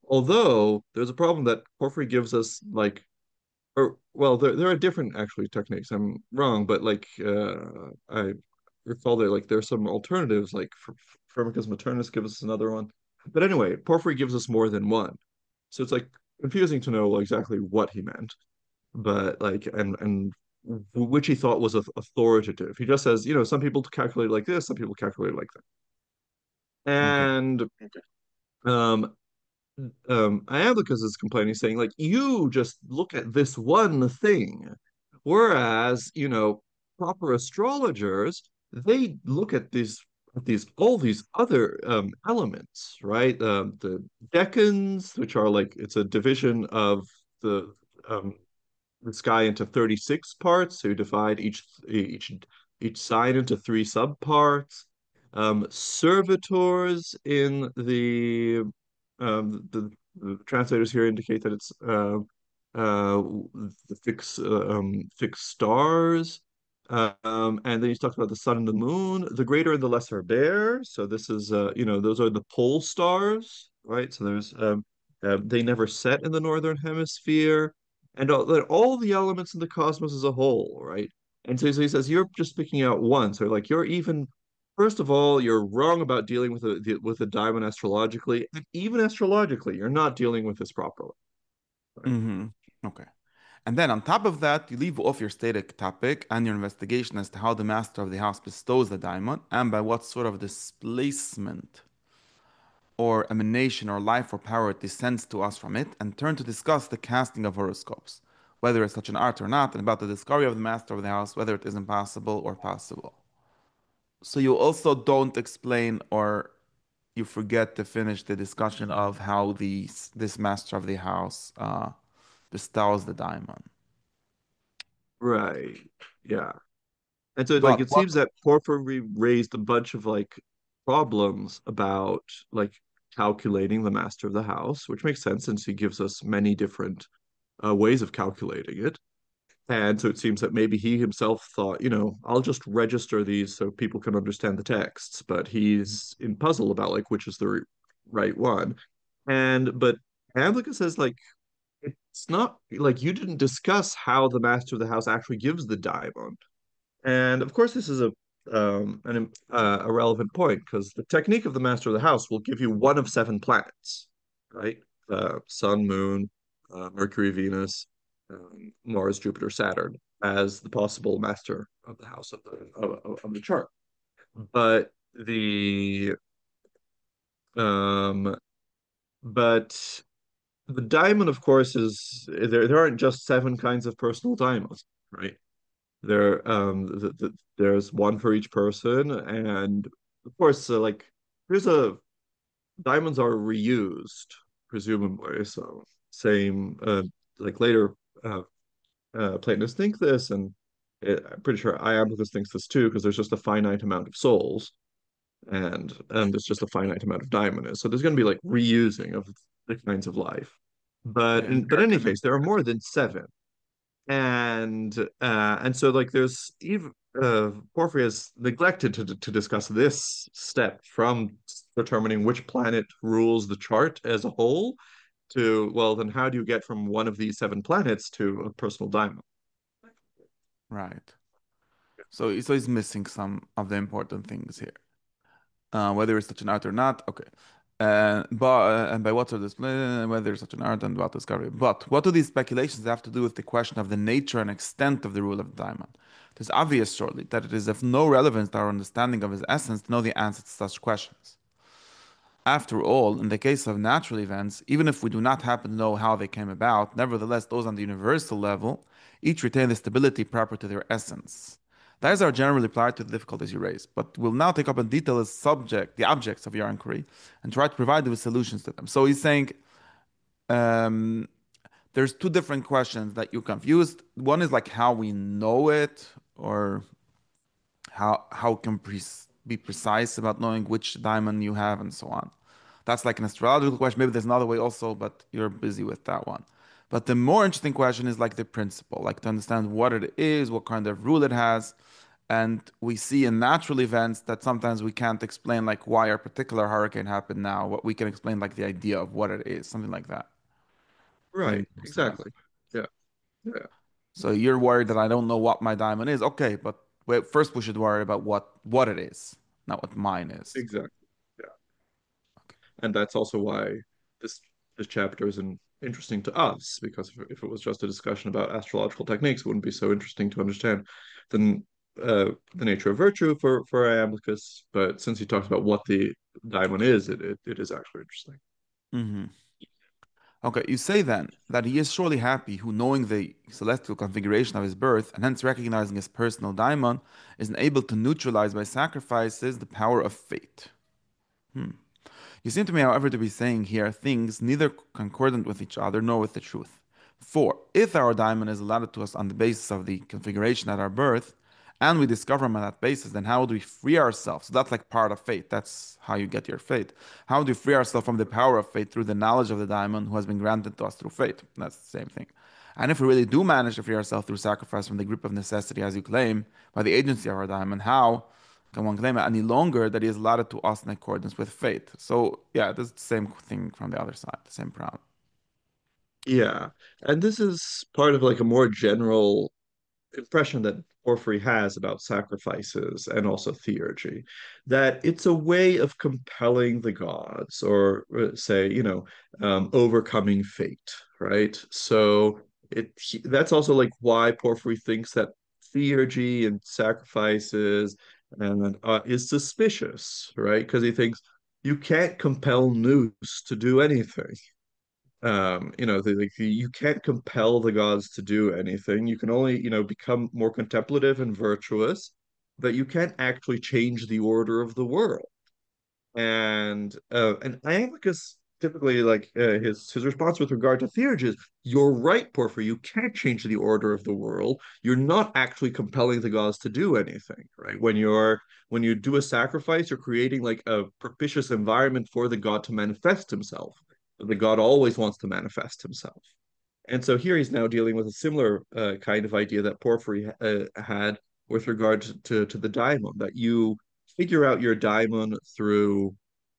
Although there's a problem that Porphyry gives us like or well, there are different actually techniques. I'm wrong, but like I recall that like there's some alternatives like Firmicus Maternus gives us another one. But anyway, Porphyry gives us more than one. So it's like confusing to know exactly what he meant, but like and which he thought was authoritative. He just says, some people calculate like this, some people calculate like that. Okay. And um Iamblichus is complaining, saying, like, you just look at this one thing. Whereas, proper astrologers, they look at these all these other elements, right? The decans, which are like it's a division of the um the sky into 36 parts. So you divide each sign into three subparts. Servitors in the translators here indicate that it's the fixed stars. And then he's talked about the sun and the moon, the greater and the lesser bear. So this is those are the pole stars, right? So there's they never set in the northern hemisphere, and all the elements in the cosmos as a whole, right? And so he says you're just picking out one. So like you're even first of all, you're wrong about dealing with a diamond astrologically, and even astrologically, you're not dealing with this properly. Right? Mm-hmm. Okay. And then on top of that, you leave off your static topic and your investigation as to how the master of the house bestows the diamond and by what sort of displacement or emanation or life or power it descends to us from it, and turn to discuss the casting of horoscopes, whether it's such an art or not, and about the discovery of the master of the house, whether it is impossible or possible. So you also don't explain or you forget to finish the discussion of how this master of the house bestows the diamond. Right. Yeah. And so like But it what? seems that Porphyry raised a bunch of like problems about like calculating the master of the house, which makes sense since he gives us many different ways of calculating it. And so it seems that maybe he himself thought, I'll just register these so people can understand the texts, but he's in puzzle about like which is the right one. But Amplica says like it's not like you didn't discuss how the master of the house actually gives the diamond. And of course, this is a relevant point because the technique of the master of the house will give you one of seven planets, right? Sun, Moon, Mercury, Venus, Mars, Jupiter, Saturn as the possible master of the house of the chart. But the um, but the diamond, of course, is there aren't just seven kinds of personal diamonds, right? There's one for each person, and of course, like there's a diamonds are reused, presumably. So same, like later uh, Platonists think this, and I'm pretty sure Iamblichus thinks this too, because there's just a finite amount of souls, and there's just a finite amount of diamond. So there's going to be like reusing of the kinds of life. Yeah, But in any interconnect. case, there are more than seven, and so like there's even Porphyry has neglected to discuss this step from determining which planet rules the chart as a whole to well then how do you get from one of these seven planets to a personal diamond. Right. So he's missing some of the important things here. Whether it's such an art or not. Okay. And by what sort of display, whether it's such an art and about discovery. But what do these speculations have to do with the question of the nature and extent of the rule of the diamond? It is obvious, surely, that it is of no relevance to our understanding of his essence to know the answer to such questions. After all, in the case of natural events, even if we do not happen to know how they came about, nevertheless, those on the universal level each retain the stability proper to their essence. Those are generally prior to the difficulties you raise, but we'll now take up in detail the objects of your inquiry, and try to provide you with solutions to them. So he's saying um, there's two different questions that you're confused. One is like how we know it, or how can be precise about knowing which diamond you have, and so on. That's like an astrological question. Maybe there's another way also, but you're busy with that one. But the more interesting question is like the principle, like to understand what it is, what kind of rule it has. And we see in natural events that sometimes we can't explain like why a particular hurricane happened now, what we can explain like the idea of what it is, something like that. Right, Maybe understand. exactly. Yeah, yeah, So you're worried that I don't know what my diamond is. Okay, but wait, first we should worry about what it is, not what mine is. exactly. Yeah. And that's also why this this chapter is interesting to us, because if it was just a discussion about astrological techniques, it wouldn't be so interesting to understand the the nature of virtue for Iamblichus. But since he talks about what the daimon is, it is actually interesting. Hmm. Okay, you say then that he is surely happy who, knowing the celestial configuration of his birth and hence recognizing his personal daimon, is able to neutralize by sacrifices the power of fate. Hmm. You seem to me, however, to be saying here things neither concordant with each other nor with the truth. For if our diamond is allotted to us on the basis of the configuration at our birth, and we discover them on that basis, then how do we free ourselves? So that's like part of fate. That's how you get your fate. How do we free ourselves from the power of fate through the knowledge of the diamond who has been granted to us through fate? That's the same thing. And if we really do manage to free ourselves through sacrifice from the grip of necessity, as you claim, by the agency of our diamond, how can one claim it any longer that he is allotted to us in accordance with fate? So yeah, this is the same thing from the other side, the same problem. Yeah, and this is part of like a more general impression that Porphyry has about sacrifices and also theurgy, that it's a way of compelling the gods, or say, overcoming fate, right? So that's also like why Porphyry thinks that theurgy and sacrifices and is suspicious, right? Because he thinks you can't compel Nous to do anything. You can't compel the gods to do anything. You can only, become more contemplative and virtuous, but you can't actually change the order of the world. And Iamblichus typically, like, his response with regard to theurgy is, "You're right, Porphyry. You can't change the order of the world. You're not actually compelling the gods to do anything, right? When you do a sacrifice, you're creating like a propitious environment for the god to manifest himself. The god always wants to manifest himself." And so here he's now dealing with a similar kind of idea that Porphyry had with regard to the daimon, that you figure out your daimon through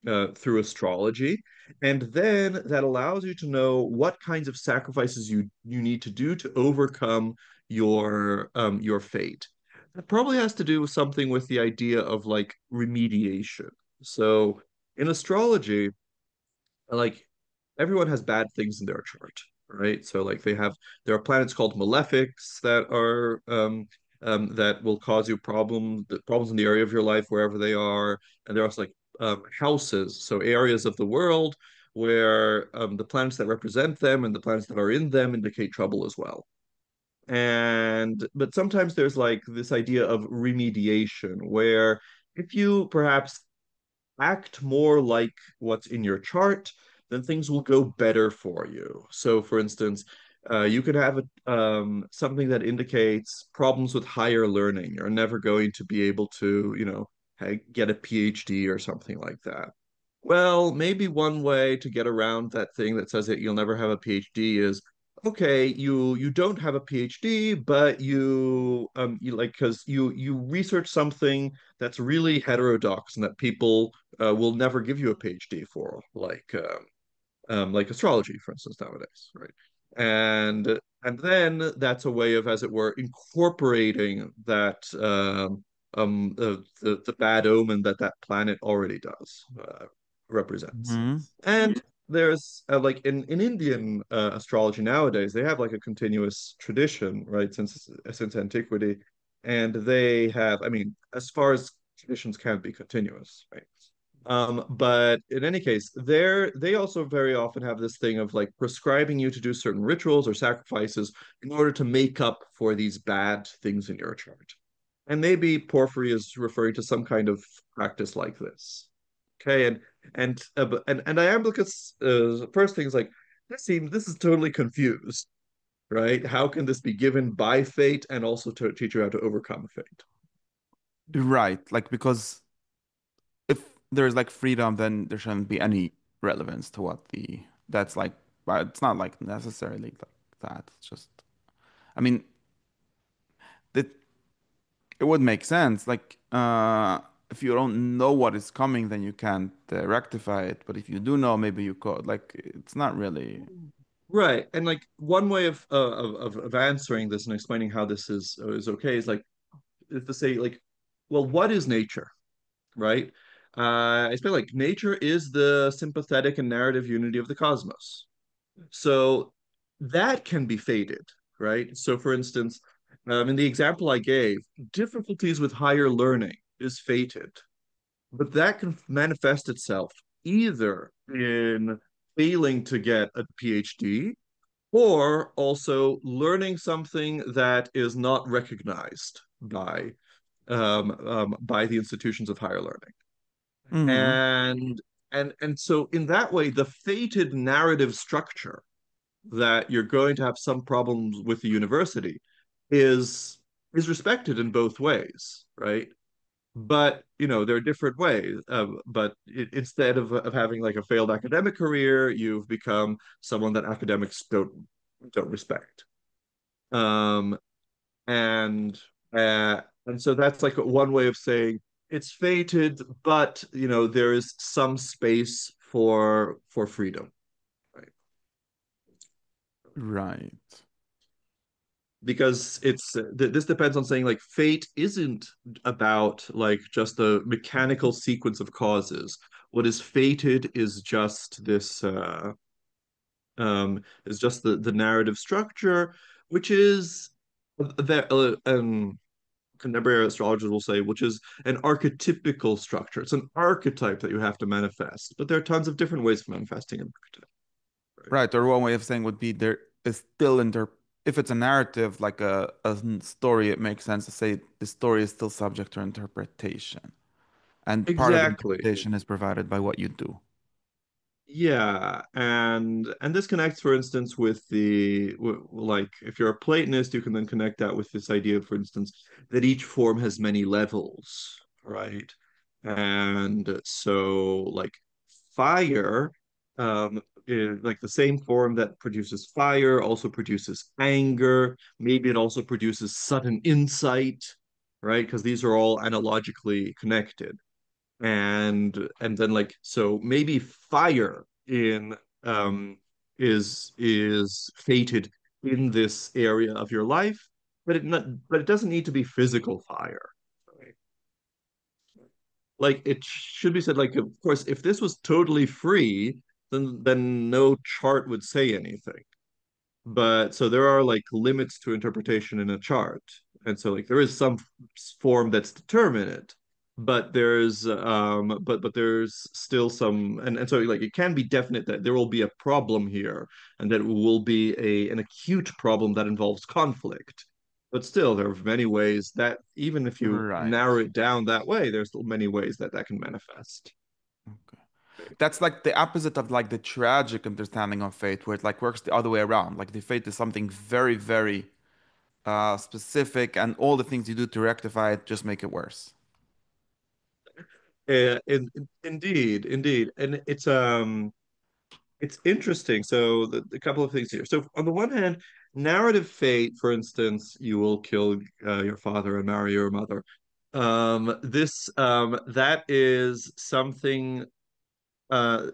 astrology, and then that allows you to know what kinds of sacrifices you need to do to overcome your fate. That probably has to do with something with the idea of like remediation. So in astrology, like, everyone has bad things in their chart, right? So like there are planets called malefics that will cause you problems in the area of your life wherever they are. And there are also like houses, so areas of the world where the planets that represent them and the planets that are in them indicate trouble as well. And but sometimes there's like this idea of remediation, where if you perhaps act more like what's in your chart, then things will go better for you. So, for instance, you could have something that indicates problems with higher learning. You're never going to be able to, get a PhD or something like that. Well, maybe one way to get around that thing that says that you'll never have a PhD is, okay, you don't have a PhD, but you like, because you research something that's really heterodox and that people will never give you a PhD for, like astrology, for instance, nowadays, right? And then that's a way of, as it were, incorporating that the bad omen that that planet already does represents. Hmm. And there's like in Indian astrology nowadays, they have like a continuous tradition, right, since antiquity, and they have, I mean, as far as traditions can be continuous, right? But in any case, they also very often have this thing of like prescribing you to do certain rituals or sacrifices in order to make up for these bad things in your chart. And maybe Porphyry is referring to some kind of practice like this. Okay, and Iamblichus' first thing is like this is totally confused, right? How can this be given by fate and also to teach you how to overcome fate? Right. Like because if there's like freedom, then there shouldn't be any relevance to what the that's like. But it's not like necessarily like that. It's just, I mean, it it would make sense. Like, if you don't know what is coming, then you can't rectify it. But if you do know, maybe you could. Like, it's not really Right. And like one way of answering this and explaining how this is okay is to say like, well, what is nature, right? I explain like nature is the sympathetic and narrative unity of the cosmos. So that can be fated, right? So for instance, in the example I gave, difficulties with higher learning is fated, but that can manifest itself either in failing to get a PhD or also learning something that is not recognized by the institutions of higher learning. hmm And and so in that way, the fated narrative structure that you're going to have some problems with the university is is respected in both ways, right? But there are different ways. But instead of having like a failed academic career, you've become someone that academics don't respect. Um, and and so that's like one way of saying it's fated, but there is some space for freedom, right? right. Because this depends on saying like fate isn't about like just a mechanical sequence of causes. What is fated is just the narrative structure, which is that contemporary astrologers will say, which is an archetypical structure. It's an archetype that you have to manifest, but there are tons of different ways of manifesting an archetype, right? Right. Or one way of saying would be there is still if it's a narrative like a story, it makes sense to say the story is still subject to interpretation. And part of the Exactly. interpretation is provided by what you do. Yeah, and this connects, for instance, with like if you're a Platonist, you can then connect that with this idea, for instance, that each form has many levels, right? And so, like fire, is like the same form that produces fire also produces anger. Maybe it also produces sudden insight, right? Because these are all analogically connected and then like so maybe fire in is fated in this area of your life, but it doesn't need to be physical fire, right? Like it should be said like of course if this was totally free then no chart would say anything, but so there are like limits to interpretation in a chart, and so like there is some form that's determinate, but there's still some, and so like it can be definite that there will be a problem here, and that it will be a an acute problem that involves conflict. But still, there are many ways that even if you narrow Right. it down that way, there's still many ways that that can manifest. Okay. That's like the opposite of like the tragic understanding of fate, where it like works the other way around. Like the fate is something very, very specific, and all the things you do to rectify it just make it worse. Indeed, indeed, and it's interesting. So the couple of things here. So on the one hand, narrative fate, for instance, you will kill your father and marry your mother. This that is something uh,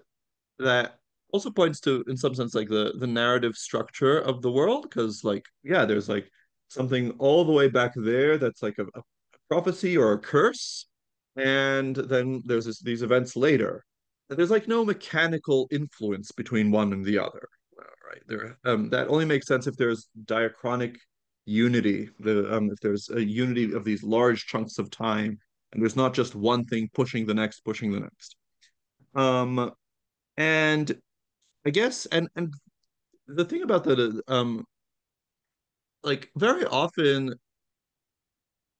that also points to, in some sense, like the narrative structure of the world, because like yeah, there's like something all the way back there that's like a prophecy or a curse, and then there's these events later. And there's like no mechanical influence between one and the other, right? There, that only makes sense if there's diachronic unity, if there's a unity of these large chunks of time, and there's not just one thing pushing the next. Um, and I guess and the thing about that is like very often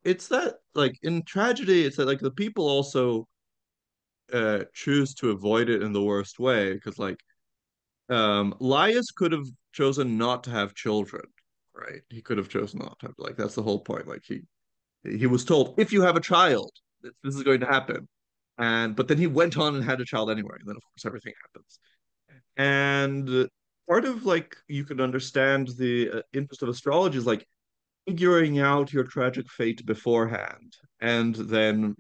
it's that like in tragedy, it's that like the people also choose to avoid it in the worst way because like Laius could have chosen not to have children, right? He could have chosen not to have like that's the whole point. Like he was told if you have a child, this is going to happen, and but then he went on and had a child anyway, and then of course everything happens. And part of like you can understand the interest of astrology is like figuring out your tragic fate beforehand and then,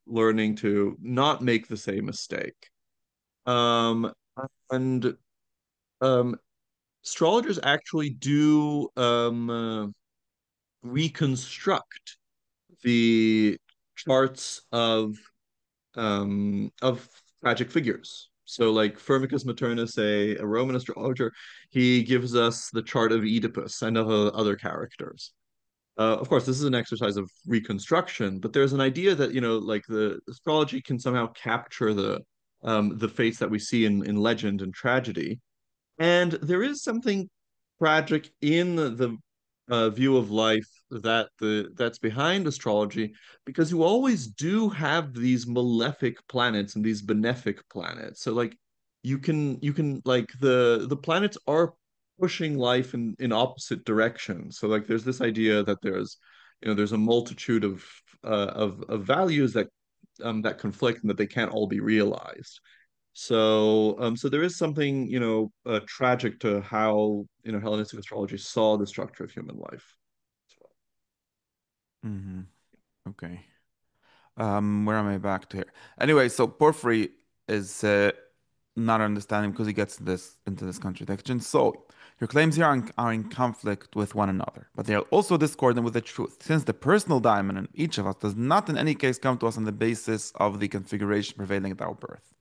learning to not make the same mistake. Um, and um, astrologers actually do reconstruct the charts of tragic figures. So, like Firmicus Maternus, a Roman astrologer, he gives us the chart of Oedipus and of other characters. Of course, this is an exercise of reconstruction, but there's an idea that, like the astrology can somehow capture the fates that we see in legend and tragedy. And there is something tragic in the view of life that's behind astrology, because you always do have these malefic planets and these benefic planets. So like you can like the planets are pushing life in opposite directions. So like there's this idea that there's a multitude of values that conflict and that they can't all be realized. So there is something, tragic to how, Hellenistic astrology saw the structure of human life. Hmm. Okay. Where am I back to here? Anyway, so Porphyry is not understanding because he gets this into this contradiction. So your claims here are in conflict with one another, but they are also discordant with the truth, since the personal diamond in each of us does not in any case come to us on the basis of the configuration prevailing at our birth.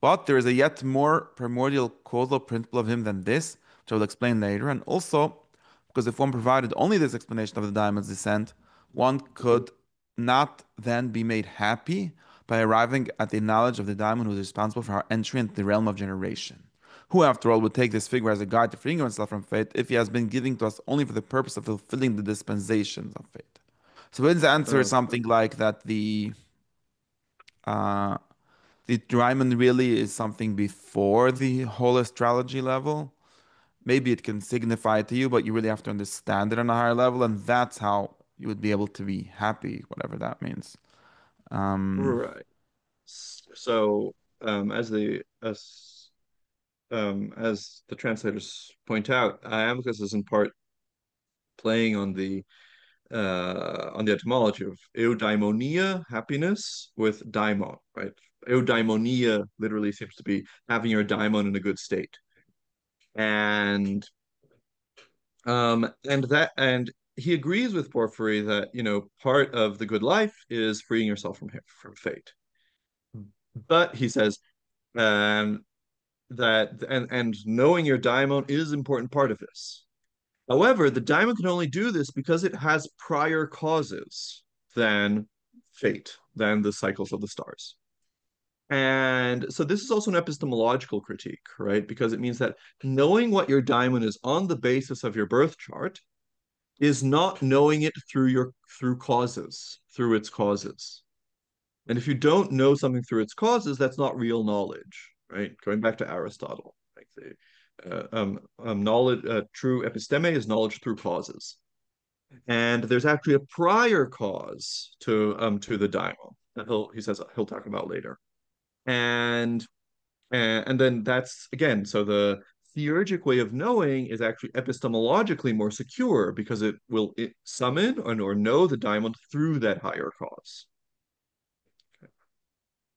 But there is a yet more primordial causal principle of him than this, which I will explain later, and also because if one provided only this explanation of the diamond's descent, one could not then be made happy by arriving at the knowledge of the diamond who is responsible for our entry into the realm of generation. Who, after all, would take this figure as a guide to freeing himself from fate if he has been giving to us only for the purpose of fulfilling the dispensations of fate? So his answer is Uh, something like that uh, the diamond really is something before the whole astrology level. Maybe it can signify to you, but you really have to understand it on a higher level, and that's how you would be able to be happy, whatever that means. Um, right. So, as the translators point out, Iamblichus is in part playing on the etymology of eudaimonia, happiness, with daimon, right? Eudaimonia literally seems to be having your daimon in a good state. And he agrees with Porphyry that, part of the good life is freeing yourself from fate. But he says, um, and knowing your daimon is an important part of this. However, the daimon can only do this because it has prior causes than fate, than the cycles of the stars. And so this is also an epistemological critique, right? Because it means that knowing what your daimon is on the basis of your birth chart is not knowing it through causes, through its causes. And if you don't know something through its causes, that's not real knowledge, right? Going back to Aristotle, like knowledge, true episteme is knowledge through causes. And there's actually a prior cause to the daimon that he says he'll talk about later. And and then that's again, so the theurgic way of knowing is actually epistemologically more secure because it summon or know the daimon through that higher cause,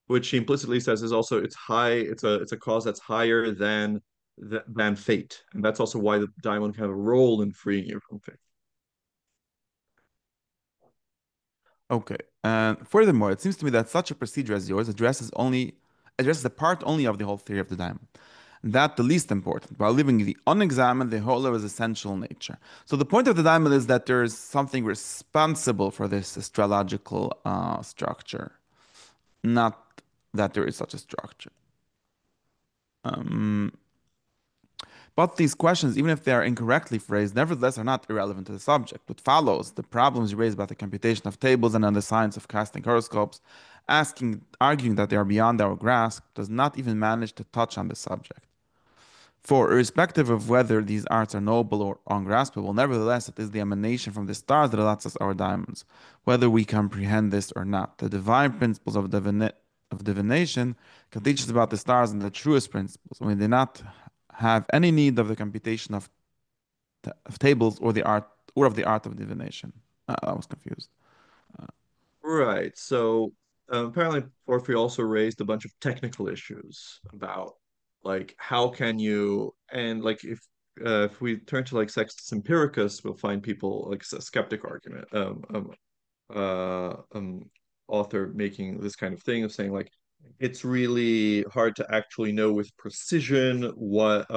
which he implicitly says is also it's high. It's a cause that's higher than fate, and that's also why the daimon can have a role in freeing you from fate. okay. And furthermore, it seems to me that such a procedure as yours addresses a part only of the whole theory of the diamond. That the least important, while leaving the unexamined the whole of its essential nature. So the point of the diamond is that there is something responsible for this astrological structure, not that there is such a structure. Um, But these questions, even if they are incorrectly phrased, nevertheless are not irrelevant to the subject. What follows, the problems raised by the computation of tables and on the science of casting horoscopes, arguing that they are beyond our grasp, does not even manage to touch on the subject. For, irrespective of whether these arts are noble or ungraspable, nevertheless it is the emanation from the stars that allots us our diamonds, whether we comprehend this or not. The divine principles of divination can teach us about the stars and the truest principles, and we do not have any need of the computation of tables or the art or of the art of divination. I was confused. Right. So apparently Porphyry also raised a bunch of technical issues about like how can you and like if we turn to like Sextus Empiricus, we'll find people like a skeptic argument. Uh, um, author making this kind of thing of saying like it's really hard to actually know with precision what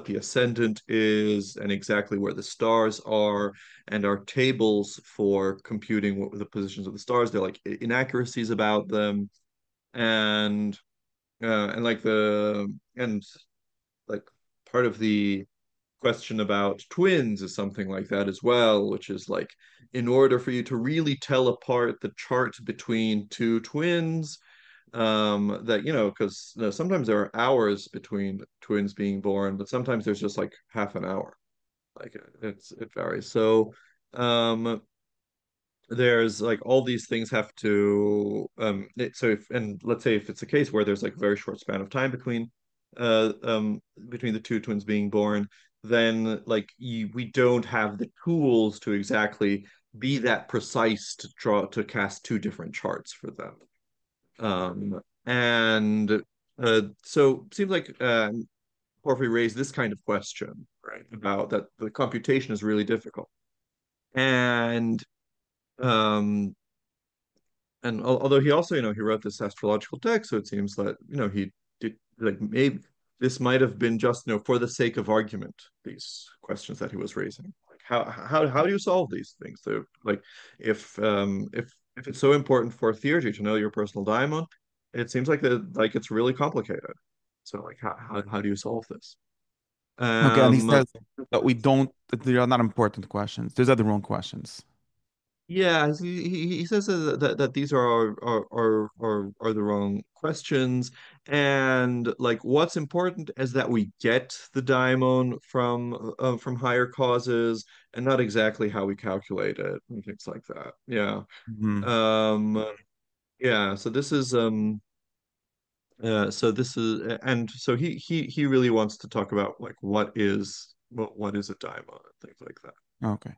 the ascendant is and exactly where the stars are, and our tables for computing what the positions of the stars, they're like inaccuracies about them, and and like the and like part of the question about twins is something like that as well, which is like in order for you to really tell apart the chart between two twins, that because sometimes there are hours between twins being born, but sometimes there's just like half an hour. Like it varies. So um there's like all these things have to so if and let's say if it's a case where there's like a very short span of time between the two twins being born, then like we don't have the tools to exactly be that precise to cast two different charts for them. And so it seems like Porphyry raised this kind of question, right, about that the computation is really difficult. And um although he also, he wrote this astrological text, so it seems that, he did like maybe this might have been just, for the sake of argument, these questions that he was raising. Like how do you solve these things? So like if it's so important for theurgy to know your personal daimon, it seems like it's really complicated. So like how do you solve this? Okay, and he Um says that we don't, that they are not important questions. These are the wrong questions. Yeah, he says that these are the wrong questions, and like what's important is that we get the daimon from higher causes, and not exactly how we calculate it and things like that. Yeah. Mhm. Um yeah, so this is and so he really wants to talk about like what is a daimon and things like that. Okay.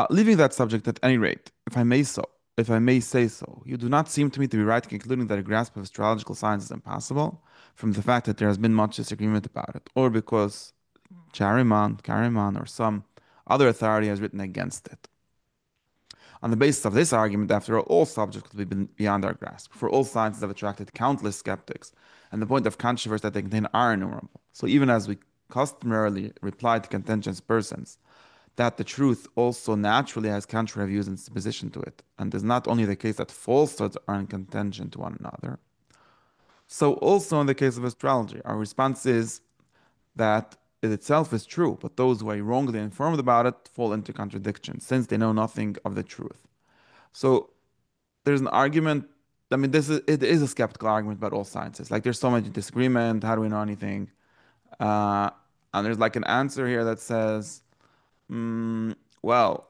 Leaving that subject at any rate, if I may say so, you do not seem to me to be right in concluding that a grasp of astrological science is impossible from the fact that there has been much disagreement about it, or because Kariman, or some other authority has written against it. On the basis of this argument, after all subjects could be beyond our grasp, for all sciences have attracted countless skeptics, and the point of controversy that they contain are innumerable. So even as we customarily reply to contentious persons, that the truth also naturally has contrary views in opposition to it, and is not only the case that falsehoods are in contention to one another, so also in the case of astrology, our response is that it itself is true, but those who are wrongly informed about it fall into contradiction, since they know nothing of the truth. So there's an argument. I mean, it is a skeptical argument about all sciences. Like, there's so much disagreement. How do we know anything? Uh, and there's like an answer here that says, well,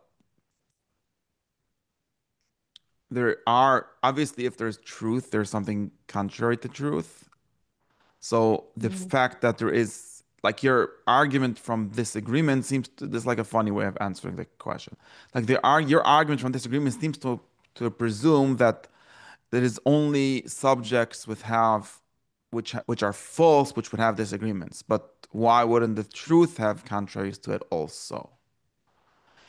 there are obviously, if there's truth, there's something contrary to truth. So the fact that there is like your argument from disagreement seems to, this is like a funny way of answering the question. Like your argument from disagreement seems to presume that there is only subjects which are false, which would have disagreements. But why wouldn't the truth have contraries to it also?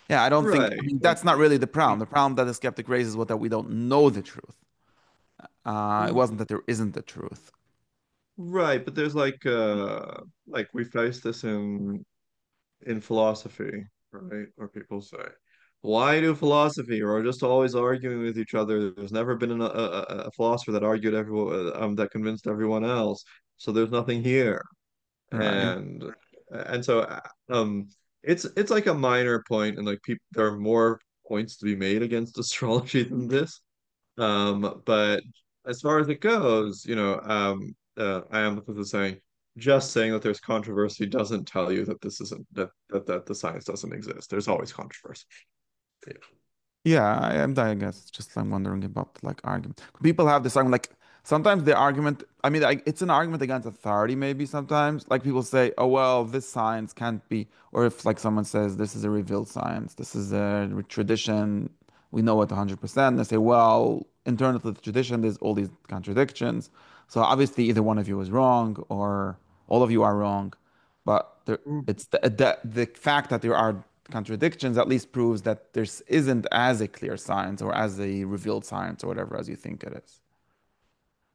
Yeah, I don't think, I Right. mean, that's not really the problem. The problem that the skeptic raises was that we don't know the truth. It wasn't that there isn't the truth. Right, but there's like we face this in philosophy, right? Where people say, "Why do philosophy?" Or just always arguing with each other. There's never been a philosopher that argued everyone that convinced everyone else. So there's nothing here. Right. And And so it's like a minor point, and like people there are more points to be made against astrology than this. But as far as it goes, Iamblichus is saying just saying that there's controversy doesn't tell you that this isn't that the science doesn't exist. There's always controversy. Yeah. Yeah, I guess it's just I'm wondering about like argument. People have this argument like sometimes the argument, I mean, like, it's an argument against authority maybe sometimes. Like people say, oh well, this science can't be, or if like someone says this is a revealed science, this is a tradition, we know it 100%. They say, well, internal to the tradition, there's all these contradictions. So obviously either one of you is wrong or all of you are wrong. But it's the fact that there are contradictions at least proves that there isn't as a clear science or as a revealed science or whatever as you think it is.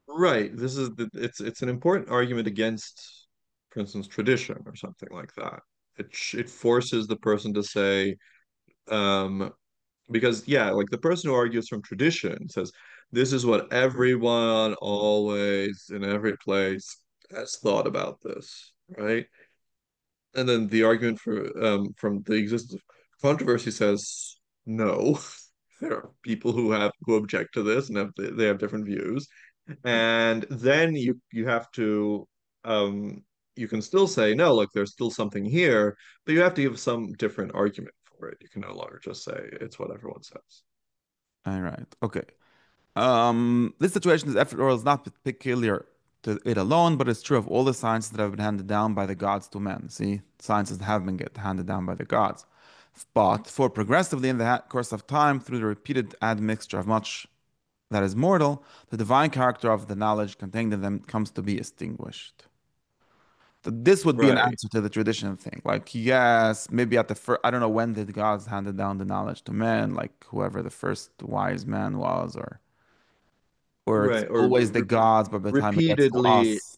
Right. It's an important argument against, for instance, tradition or something like that. It forces the person to say, um, because yeah, like the person who argues from tradition says, this is what everyone always in every place has thought about this, right? And then the argument from the existence of controversy says no. There are people who object to this and they have different views. And then you have to um you can still say no, look, there's still something here, but you have to give some different argument for it. You can no longer just say it's what everyone says. All right. Okay. This situation is after all is not peculiar to it alone, but it's true of all the sciences that have been handed down by the gods to men. See, sciences have been get handed down by the gods. But for progressively in the course of time, through the repeated admixture of much that is mortal, the divine character of the knowledge contained in them comes to be extinguished. This would be an Right. answer to the tradition thing. Like, yes, maybe at the first, I don't know when did gods handed down the knowledge to men, like whoever the first wise man was, or it's Right. Or always the gods, but by the time it gets to repeatedly us,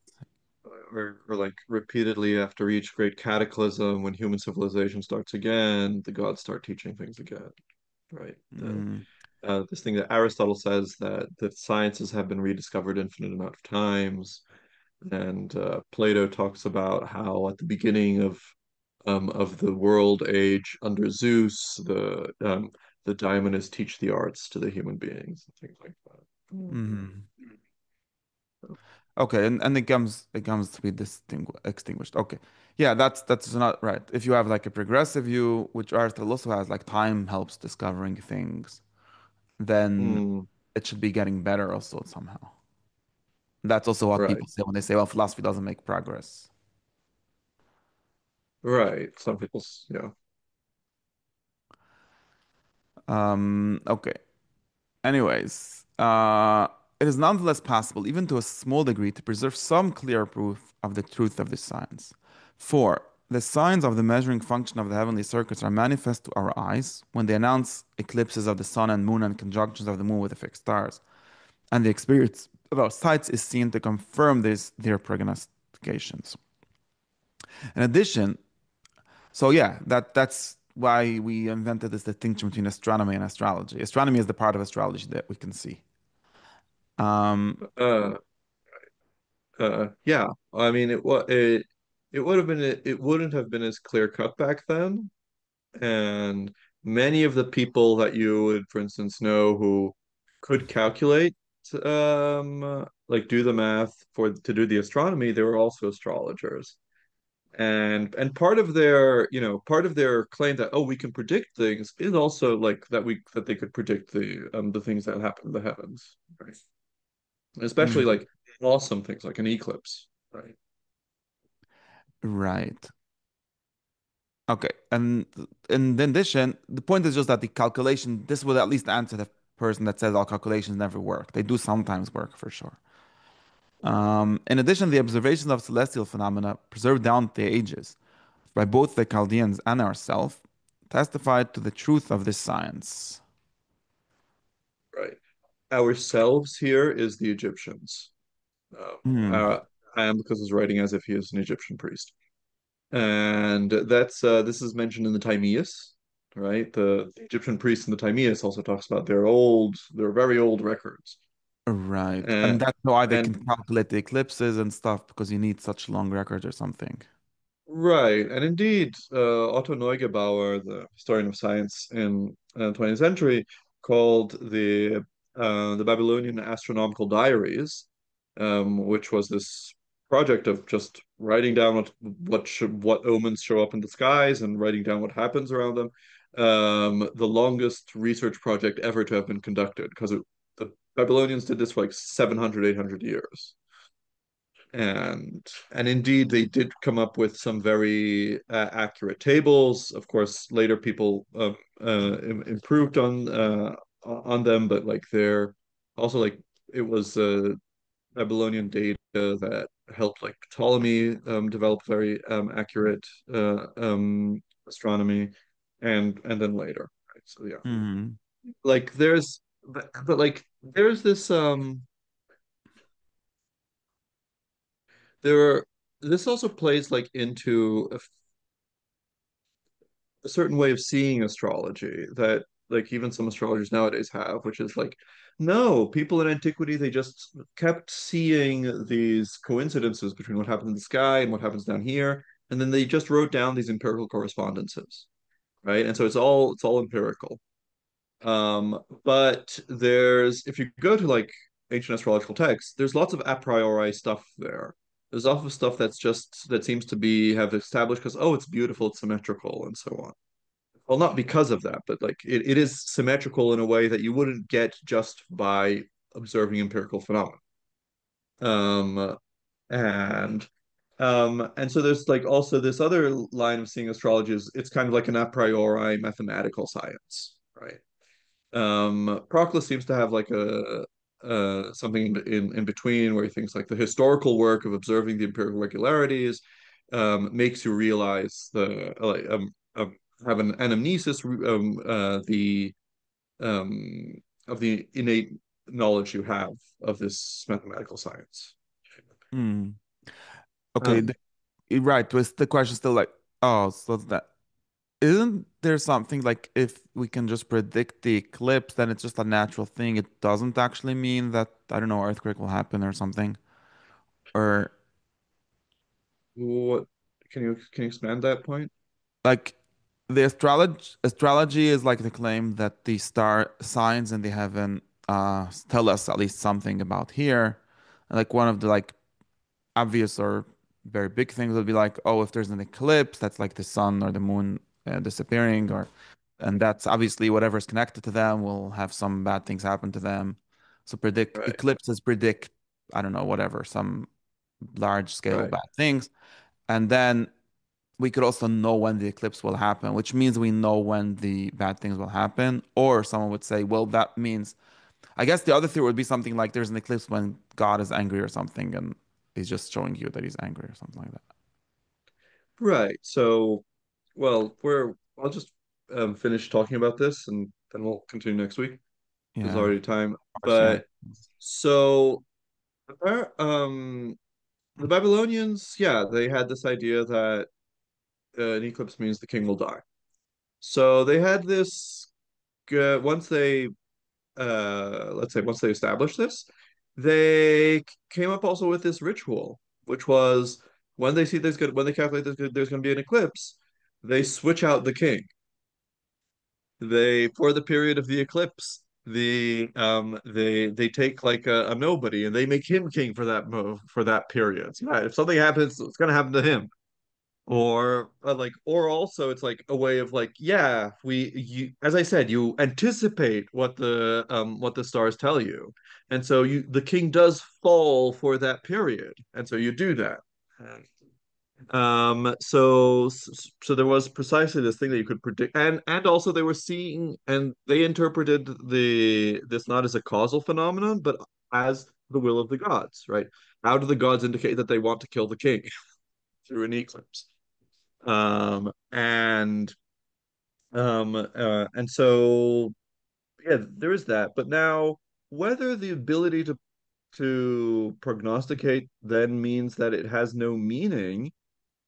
or like repeatedly after each great cataclysm, when human civilization starts again, the gods start teaching things again. Right. mm, This thing that Aristotle says that sciences have been rediscovered infinite amount of times, and Plato talks about how at the beginning of the world age under Zeus, the daimonists teach the arts to the human beings and things like that. mm. Okay, and it comes to be extinguished. Okay, yeah, that's not right. If you have like a progressive view, which Aristotle also has, like time helps discovering things, then Mm, it should be getting better also somehow. That's also what right, people say when they say, well, philosophy doesn't make progress. right. Some people, Okay. Anyways, it is nonetheless possible, even to a small degree, to preserve some clear proof of the truth of this science. For the signs of the measuring function of the heavenly circuits are manifest to our eyes when they announce eclipses of the sun and moon and conjunctions of the moon with the fixed stars. And the experience of our sights is seen to confirm their prognostications. In addition, so yeah, that's why we invented this distinction between astronomy and astrology. Astronomy is the part of astrology that we can see. Um, uh, yeah. I mean, it would have been it wouldn't have been as clear cut back then, and many of the people that you would, for instance, know who could calculate, like do the math for to do the astronomy, they were also astrologers. And part of their claim that oh we can predict things is also like that they could predict the things that happen in the heavens, right? Especially mm, like awesome things like an eclipse, right? right. Okay. And in addition, the point is just that the calculation, this would at least answer the person that says all calculations never work. They do sometimes work for sure. In addition, the observations of celestial phenomena preserved down the ages by both the Chaldeans and ourselves testified to the truth of this science. Right. Ourselves here is the Egyptians. Hmm. Iamblichus is writing as if he is an Egyptian priest. And this is mentioned in the Timaeus, right? The Egyptian priests in the Timaeus also talks about their very old records. Right. And And that's why they can and calculate the eclipses and stuff because you need such long records or something. Right, and indeed, Otto Neugebauer, the historian of science in the 20th century, called the Babylonian astronomical diaries, which was this project of just writing down what omens show up in the skies and writing down what happens around them, the longest research project ever to have been conducted, because the Babylonians did this for like 700, 800 years. And indeed they did come up with some very accurate tables. Of course, later people improved on them, but like they're also like it was Babylonian data that helped like Ptolemy develop very accurate astronomy, and then later, right? So yeah, Hmm. like but like there's this there this also plays like into a certain way of seeing astrology that like even some astrologers nowadays have, which is like, no, people in antiquity, they just kept seeing these coincidences between what happens in the sky and what happens down here, and then they just wrote down these empirical correspondences, right? And so it's all empirical. But there's if you go to like ancient astrological texts, there's lots of a priori stuff there. There's lots of stuff that seems to be have established because, oh, it's beautiful, it's symmetrical, and so on. Well, not because of that, but like it is symmetrical in a way that you wouldn't get just by observing empirical phenomena. Um, and and so there's like also this other line of seeing astrology is it's kind of like an a priori mathematical science, right? Proclus seems to have like a something in between where he thinks like the historical work of observing the empirical regularities makes you realize have an anamnesis the um, of the innate knowledge you have of this mathematical science. Hmm. Okay, Um, right. Was the question still like, oh, so that isn't there something like if we can just predict the eclipse, then it's just a natural thing. It doesn't actually mean that, I don't know, earthquake will happen or something. Or what can you expand that point? like the astrology is like the claim that the star signs in the heaven tell us at least something about here. Like one of the like obvious or very big things would be like, oh, if there's an eclipse, that's like the sun or the moon disappearing, or and that's obviously whatever's connected to them will have some bad things happen to them. So predict Right, eclipses predict, I don't know, whatever, some large scale right. bad things. And then we could also know when the eclipse will happen, which means we know when the bad things will happen. Or someone would say, well, that means, I guess the other theory would be something like there's an eclipse when God is angry or something, and he's just showing you that he's angry or something like that. Right. So, well, I'll just finish talking about this and then we'll continue next week. There's Yeah, of already time. course, yeah. But so, uh, um, the Babylonians, yeah, they had this idea that an eclipse means the king will die. So they had this once they let's say once they established this, they came up also with this ritual, which was when they calculate there's going to be an eclipse, they switch out the king. They for the period of the eclipse, they take like a nobody and they make him king for that period. So, yeah, if something happens, it's going to happen to him. Or also it's like a way of like, yeah, as I said, you anticipate what the stars tell you, and so the king does fall for that period, and so you do that. So there was precisely this thing that you could predict, and also they were seeing, and they interpreted this not as a causal phenomenon but as the will of the gods, right? How do the gods indicate that they want to kill the king? Through an eclipse. Um, and and so yeah, there is that. But now, whether the ability to prognosticate then means that it has no meaning,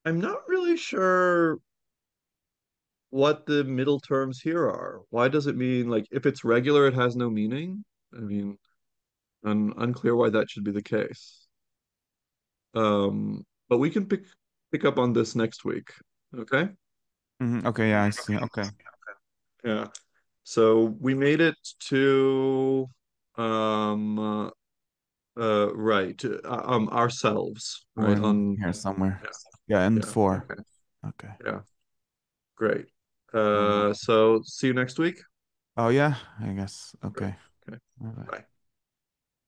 I'm not really sure what the middle terms here are. Why does it mean like if it's regular, it has no meaning? I mean, I'm unclear why that should be the case. But we can pick. pick up on this next week. Okay? Okay, yeah, I see. Okay. Yeah. So we made it to um right ourselves, We're right? in On here somewhere. yeah, Yeah, in yeah, four. okay. Okay. Yeah, great. All right. So see you next week. Oh yeah, I guess. Great. Okay. Okay. Bye-bye. Bye.